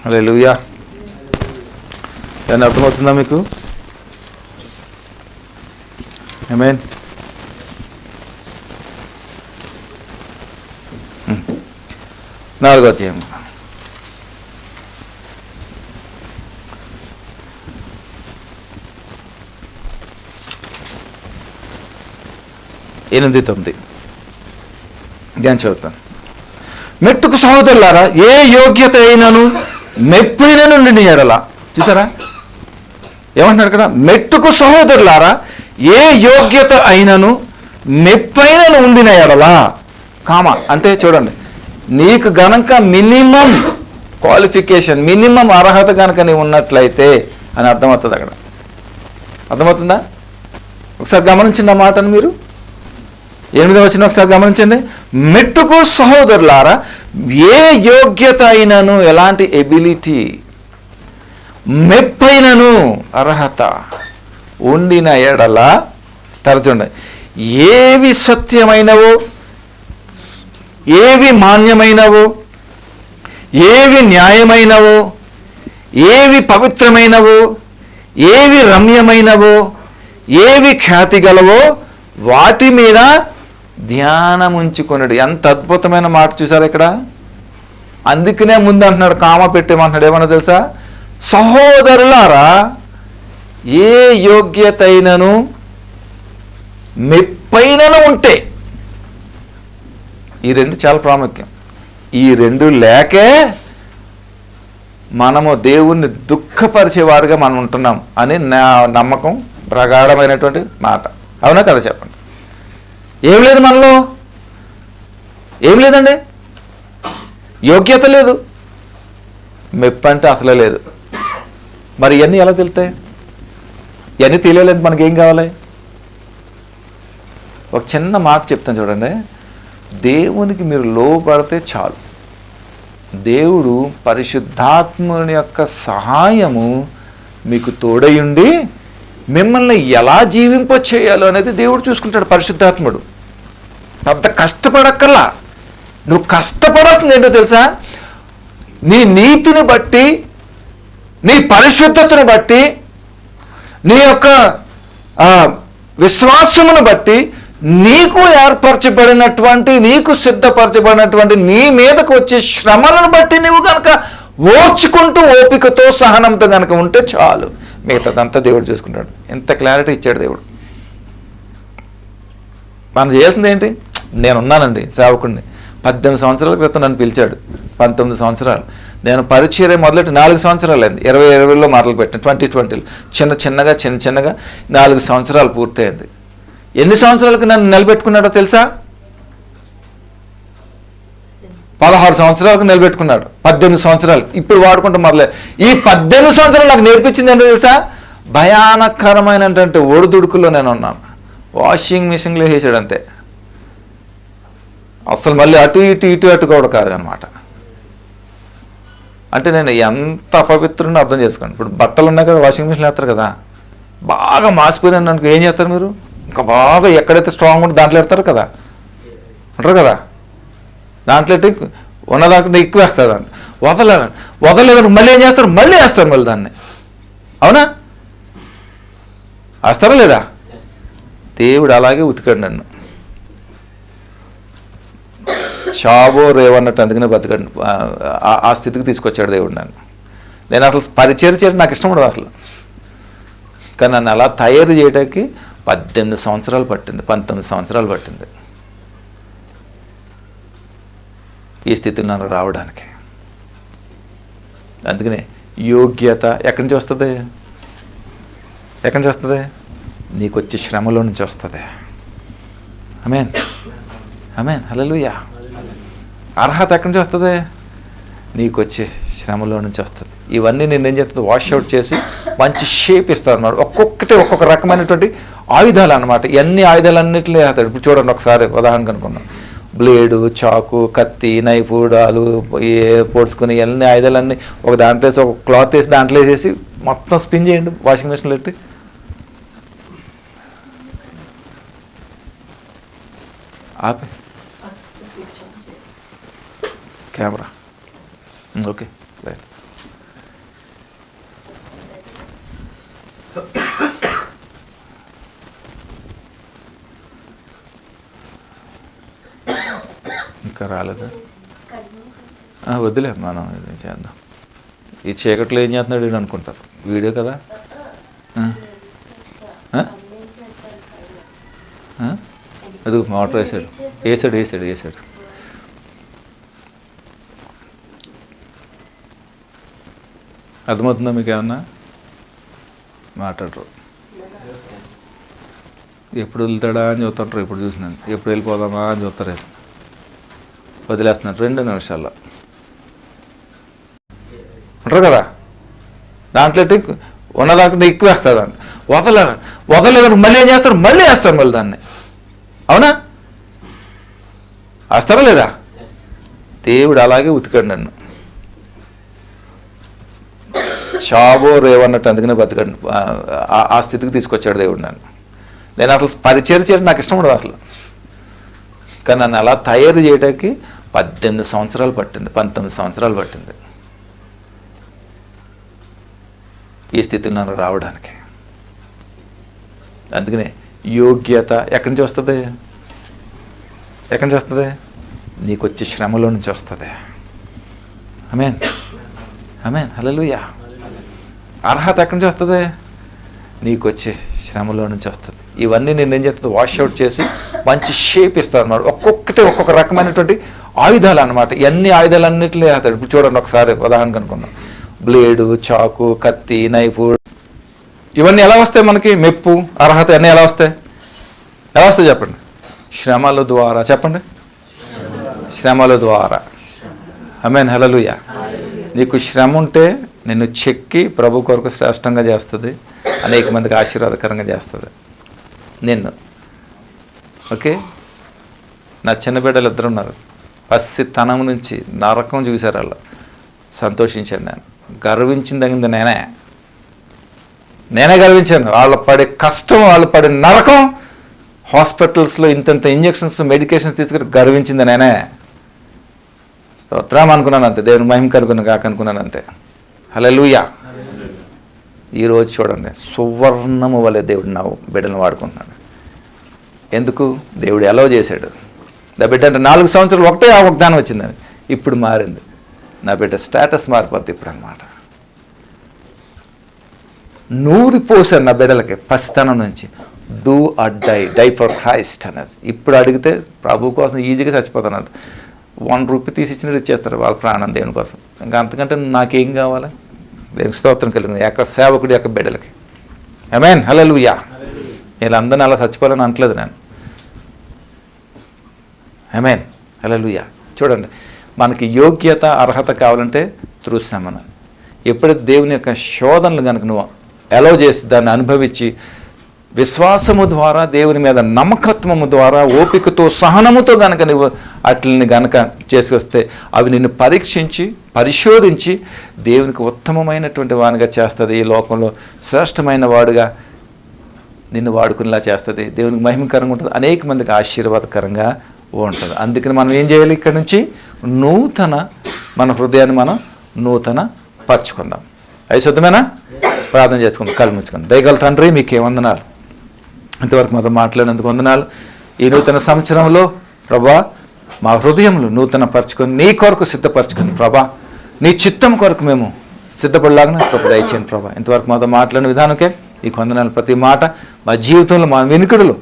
హల్లెలూయా. దాన్ని అర్థమవుతుందా మీకు? ఆమేన్. నాలుగో అధ్యాయం 8-9 నేను చదువుతాను. మెట్టుకు సహోదరులారా, ఏ యోగ్యత అయినను మెప్పైనను ఉండిన ఎడల, చూసారా ఏమంటున్నారు ఇక్కడ, మెట్టుకు సహోదరులారా ఏ యోగ్యత అయినను మెప్పైనను ఉండిన ఎడల, అంటే చూడండి, నీకు గనక మినిమం క్వాలిఫికేషన్, మినిమం అర్హత కనుక నీవు ఉన్నట్లయితే అని అర్థమవుతుంది. అక్కడ అర్థమవుతుందా? ఒకసారి గమనించండి ఆ మాటను మీరు. 8వ వచనం ఒకసారి గమనించండి. మెట్టుకు సహోదరులారా ఏ యోగ్యత అయినను, ఎలాంటి ఎబిలిటీ, మెప్పైనను అర్హత ఉండిన ఎడల, తరచుండి, ఏవి సత్యమైనవో, ఏవి మాన్యమైనవో, ఏవి న్యాయమైనవో, ఏవి పవిత్రమైనవో, ఏవి రమ్యమైనవో, ఏవి ఖ్యాతి గలవో వాటి మీద ధ్యానం ఉంచుకొనుడు. ఎంత అద్భుతమైన మాట చూసారు ఇక్కడ. అందుకనే ముందు అంటున్నాడు, కామ పెట్టేమంటున్నాడు. ఏమన్నా తెలుసా? సహోదరులారా ఏ యోగ్యత అయినను మెప్పైనను ఉంటే. ఈ రెండు చాలా ప్రాముఖ్యం. ఈ రెండు లేకే మనము దేవుణ్ణి దుఃఖపరిచేవారుగా మనం ఉంటున్నాం అని నా నమ్మకం, ప్రగాఢమైనటువంటి మాట. అవునా కదా చెప్పండి. ఏం లేదు మనలో, ఏం లేదండి, యోగ్యత లేదు, మెప్పు అంటే అసలే లేదు. మరి ఇవన్నీ ఎలా తెలుస్తాయి? ఇవన్నీ తెలియలేదు. మనకేం కావాలి? ఒక చిన్న మాట చెప్తాను చూడండి. దేవునికి మీరు లోపడితే చాలు. దేవుడు పరిశుద్ధాత్ముని యొక్క సహాయము మీకు తోడయుండి మిమ్మల్ని ఎలా జీవింపచేయాలో అనేది దేవుడు చూసుకుంటాడు. పరిశుద్ధాత్ముడు పెద్ద కష్టపడక్కర్లా. నువ్వు కష్టపడాల్సింది ఏంటో తెలుసా? నీ నీతిని బట్టి, నీ పరిశుద్ధతను బట్టి, నీ యొక్క విశ్వాసమును బట్టి, నీకు ఏర్పరచబడినటువంటి, నీకు సిద్ధపరచబడినటువంటి నీ మీదకు వచ్చే శ్రమలను బట్టి నువ్వు కనుక ఓర్చుకుంటూ ఓపికతో సహనంతో కనుక ఉంటే చాలు. మిగతాదంతా దేవుడు చూసుకుంటాడు. ఎంత క్లారిటీ ఇచ్చాడు దేవుడు. మనం చేసింది ఏంటి? నేనున్నానండి సేవకుడిని. 18 సంవత్సరాల క్రితం నన్ను పిలిచాడు. 19 సంవత్సరాలు నేను పరిచర్య మొదలెట్టి 4 సంవత్సరాలు అయింది. 2020లో మొదలు పెట్టిన 2020లో చిన్నగా 4 సంవత్సరాలు పూర్తయింది. ఎన్ని సంవత్సరాలకు నన్ను నిలబెట్టుకున్నాడో తెలుసా? 16 సంవత్సరాలకు నిలబెట్టుకున్నాడు. 18 సంవత్సరాలు ఇప్పుడు వాడుకుంటూ మొదలే. ఈ 18 సంవత్సరాలు నాకు నేర్పించింది ఏంటో తెలుసా? భయానకరమైనటువంటి ఒడిదుడుకుల్లో నేను ఉన్నాను. వాషింగ్ మిషన్లో వేసాడు అంతే. అసలు మళ్ళీ అటు కూడా కాదు అనమాట. అంటే నేను ఎంత అపవిత్రుని అర్థం చేసుకోండి. ఇప్పుడు బట్టలు ఉన్నాయి కదా, వాషింగ్ మిషన్లో వేస్తారు కదా, బాగా మాసిపోయినాను అనుకో, ఏం చేస్తారు మీరు? ఇంకా బాగా ఎక్కడైతే స్ట్రాంగ్ ఉంటే దాంట్లో పెడతారు కదా, అంటారు కదా, దాంట్లో ఉన్నదాంట్లో ఎక్కువ వేస్తారు. దాన్ని వదలలేదు మళ్ళీ ఏం చేస్తారు? మళ్ళీ వేస్తారు మళ్ళీ దాన్ని. అవునా? వేస్తారా లేదా? దేవుడు అలాగే ఉతికాడు నన్ను. షాబో రేవన్నట్టు అందుకనే బతికాడు. ఆ స్థితికి తీసుకొచ్చాడు దేవుడు నన్ను. నేను అసలు పరిచయం చేయడం నాకు ఇష్టం ఉండదు అసలు. కానీ నన్ను అలా తయారు చేయడానికి 18 సంవత్సరాలు పట్టింది, 19 సంవత్సరాలు పట్టింది ఈ స్థితికి నన్ను రావడానికి. అందుకనే యోగ్యత ఎక్కడి నుంచి వస్తుంది? ఎక్కడి నుంచి వస్తుంది? నీకు వచ్చే శ్రమలో నుంచి వస్తుంది. ఆమేన్, ఆమేన్, హల్లెలూయా. అర్హత ఎక్కడి నుంచి వస్తుంది? నీకు వచ్చే శ్రమలో నుంచి వస్తుంది. ఇవన్నీ నేను ఏం చేస్తుంది? వాష్అవుట్ చేసి మంచి షేప్ ఇస్తాను అన్నమాట. ఒక్కొక్కటి ఒక్కొక్క రకమైనటువంటి ఆయుధాలు అన్నమాట. ఇవన్నీ ఆయుధాలన్నింటినీ వేస్తాడు. ఇప్పుడు చూడండి ఒకసారి ఉదాహరణ కనుక్కున్నాం. బ్లేడు, చాకు, కత్తి, నైఫ్, డాలు పొడుచుకుని ఇవన్నీ ఆయుధాలన్నీ ఒక దాంట్లో వేసి, ఒక క్లాత్ వేసి దాంట్లో వేసేసి మొత్తం స్పిన్ చేయండి వాషింగ్ మిషన్లో పెట్టి. ఆపే కెమెరా. Okay, right. ఇంకా రాలేదా? వద్దులే, మనం ఇది చేద్దాం. ఈ చీకట్లో ఏం చేస్తున్నాడు వీడు అనుకుంటారు. వీడియో కదా. అది మోటార్ వేసాడు అర్థమవుతుందా మీకు ఏమన్నా? మాట్లాడరు. ఎప్పుడు వదులుతాడా అని చూస్తుంటారు. ఇప్పుడు చూసినాను ఎప్పుడు వెళ్ళిపోదామా అని చూస్తారు. వదిలేస్తున్నారు 2 నిమిషాల్లో అంటారు కదా. దాంట్లో ఉన్నదాంట్లో ఎక్కువ వేస్తారు. దాన్ని వదలలేదని మళ్ళీ ఏం చేస్తారు? మళ్ళీ వేస్తారు మళ్ళీ దాన్ని. అవునా? వేస్తారా లేదా? దేవుడు అలాగే ఉతికాడు నన్ను. షాబో రేవన్నట్టు అందుకనే బతికాడు. ఆ స్థితికి తీసుకొచ్చాడు దేవుడు నన్ను. నేను అసలు పరిచయం చేయడం నాకు ఇష్టం ఉండదు అసలు. కానీ నన్ను అలా తయారు చేయడానికి 18 సంవత్సరాలు పట్టింది, 19 సంవత్సరాలు పట్టింది ఈ స్థితికి నన్ను రావడానికి. అందుకనే యోగ్యత ఎక్కడి నుంచి వస్తుంది? ఎక్కడి నుంచి వస్తుంది? నీకు వచ్చే శ్రమలో నుంచి వస్తుంది. ఆమేన్, ఆమేన్, హల్లెలూయా. అర్హత ఎక్కడి నుంచి వస్తుంది? నీకు వచ్చే శ్రమలో నుంచి వస్తుంది. ఇవన్నీ నేను ఏం చేస్తుంది? వాష్అవుట్ చేసి మంచి షేప్ ఇస్తారు అన్నమాట. ఒక్కొక్కటి ఒక్కొక్క రకమైనటువంటి ఆయుధాలు అన్నమాట. ఇవన్నీ ఆయుధాలన్నింటినీ వేస్తాడు. ఇప్పుడు చూడండి ఒకసారి ఉదాహరణకు అనుకున్నాం. బ్లేడు, చాకు, కత్తి, నైఫ్, ఇవన్నీ ఎలా వస్తాయి మనకి? మెప్పు, అర్హత అన్నీ ఎలా వస్తాయి? ఎలా వస్తాయి చెప్పండి? శ్రమల ద్వారా. చెప్పండి, శ్రమల ద్వారా. ఆమేన్, హల్లెలూయా. నీకు శ్రమ ఉంటే నిన్ను చెక్కి ప్రభు కొరకు శ్రేష్టంగా చేస్తుంది, అనేక మందికి ఆశీర్వాదకరంగా చేస్తుంది నిన్ను. ఓకే, నా చిన్న బిడ్డలు 2 ఉన్నారు. పసితనం నుంచి నరకం చూశారు. వాళ్ళు సంతోషించాను. నేను గర్వించిందగింది నేనే గర్వించాను. వాళ్ళు పడే కష్టం, వాళ్ళు పడే నరకం, హాస్పిటల్స్లో ఇంతంత ఇంజెక్షన్స్, మెడికేషన్స్ తీసుకుని గర్వించింది నేనే. స్తోత్రం అనుకున్నాను అంతే. దేవుని మహిమ కనుకున్న కాక అనుకున్నాను అంతే. హల్లెలూయా. ఈరోజు చూడండి, సువర్ణము వలె దేవుడు నా బిడ్డను వాడుకుంటున్నాడు. ఎందుకు? దేవుడు ఎలా చేశాడు. నా బిడ్డ అంటే 4 సంవత్సరాలు ఒకటే వాగ్దానం వచ్చిందని, ఇప్పుడు మారింది. నా బిడ్డ స్టేటస్ మారిపోద్ది ఇప్పుడు అన్నమాట. నూరిపోసాను నా బిడ్డలకి పసితనం నుంచి. Do or die for Christ అనేది. ఇప్పుడు అడిగితే ప్రభు కోసం ఈజీగా చచ్చిపోతాను. 1 రూపీ తీసి ఇచ్చినట్టు ఇచ్చేస్తారు వాళ్ళ ప్రాణం దేవుని కోసం. ఇంకా అంతకంటే నాకేం కావాలి? దేవుని స్తోత్రం కలిగింది యొక్క సేవకుడి యొక్క బిడ్డలకి. ఆమేన్, హల్లెలూయా. వీళ్ళందరినీ అలా చచ్చిపోవాలని అనట్లేదు నేను. ఆమేన్, హల్లెలూయా. చూడండి, మనకి యోగ్యత, అర్హత కావాలంటే త్రూ శ్రమన. ఎప్పుడైతే దేవుని యొక్క శోధనలు కనుక నువ్వు అలౌ చేసి దాన్ని అనుభవించి విశ్వాసము ద్వారా, దేవుని మీద నమ్మకత్వము ద్వారా, ఓపికతో, సహనముతో కనుక నువ్వు అట్లని కనుక చేసుకొస్తే అవి నిన్ను పరీక్షించి, పరిశోధించి దేవునికి ఉత్తమమైనటువంటి వానిగా చేస్తుంది. ఈ లోకంలో శ్రేష్టమైన వాడుగా నిన్ను వాడుకునేలా చేస్తుంది. దేవునికి మహిమకరంగా ఉంటుంది, అనేక మందికి ఆశీర్వాదకరంగా ఉంటుంది. అందుకని మనం ఏం చేయాలి? ఇక్కడ నుంచి మన హృదయాన్ని మనం నూతన పరుచుకుందాం. అవి శుద్ధమేనా? ప్రార్థన చేసుకుందాం, కళ్ళు ముచ్చుకుందాం. దయగల తండ్రి, మీకే వందనాలు. ఇంతవరకు మాతో మాట్లాడినందుకు వందనాలు. ఈ నూతన సంవత్సరంలో ప్రభా మా హృదయంలో నూతన పరుచుకొని, నీ కొరకు సిద్ధపరచుకొని ప్రభా, నీ చిత్తం కొరకు మేము సిద్ధపడలాగా కృప దయచేయండి ప్రభా. ఇంతవరకు మాతో మాట్లాడిన విధానకే ఈ వందనాలు. ప్రతి మాట మా జీవితంలో, మా వెనుకడులు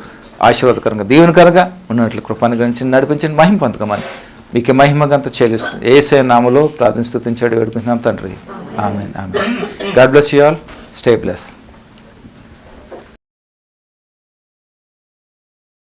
ఆశీర్వాదకరంగా, దీవెనకరంగా ఉన్నట్లు కృపను గణించి నడిపించండి. మహిమ పొందుకోమని మీకే మహిమగంత చెల్లిస్తుంది. యేసయ్య నామములో ప్రార్థన స్తుతించాడు వేడుకుంటున్నాం తండ్రి. ఆమేన్, ఆమేన్. God bless you all. Stay bless.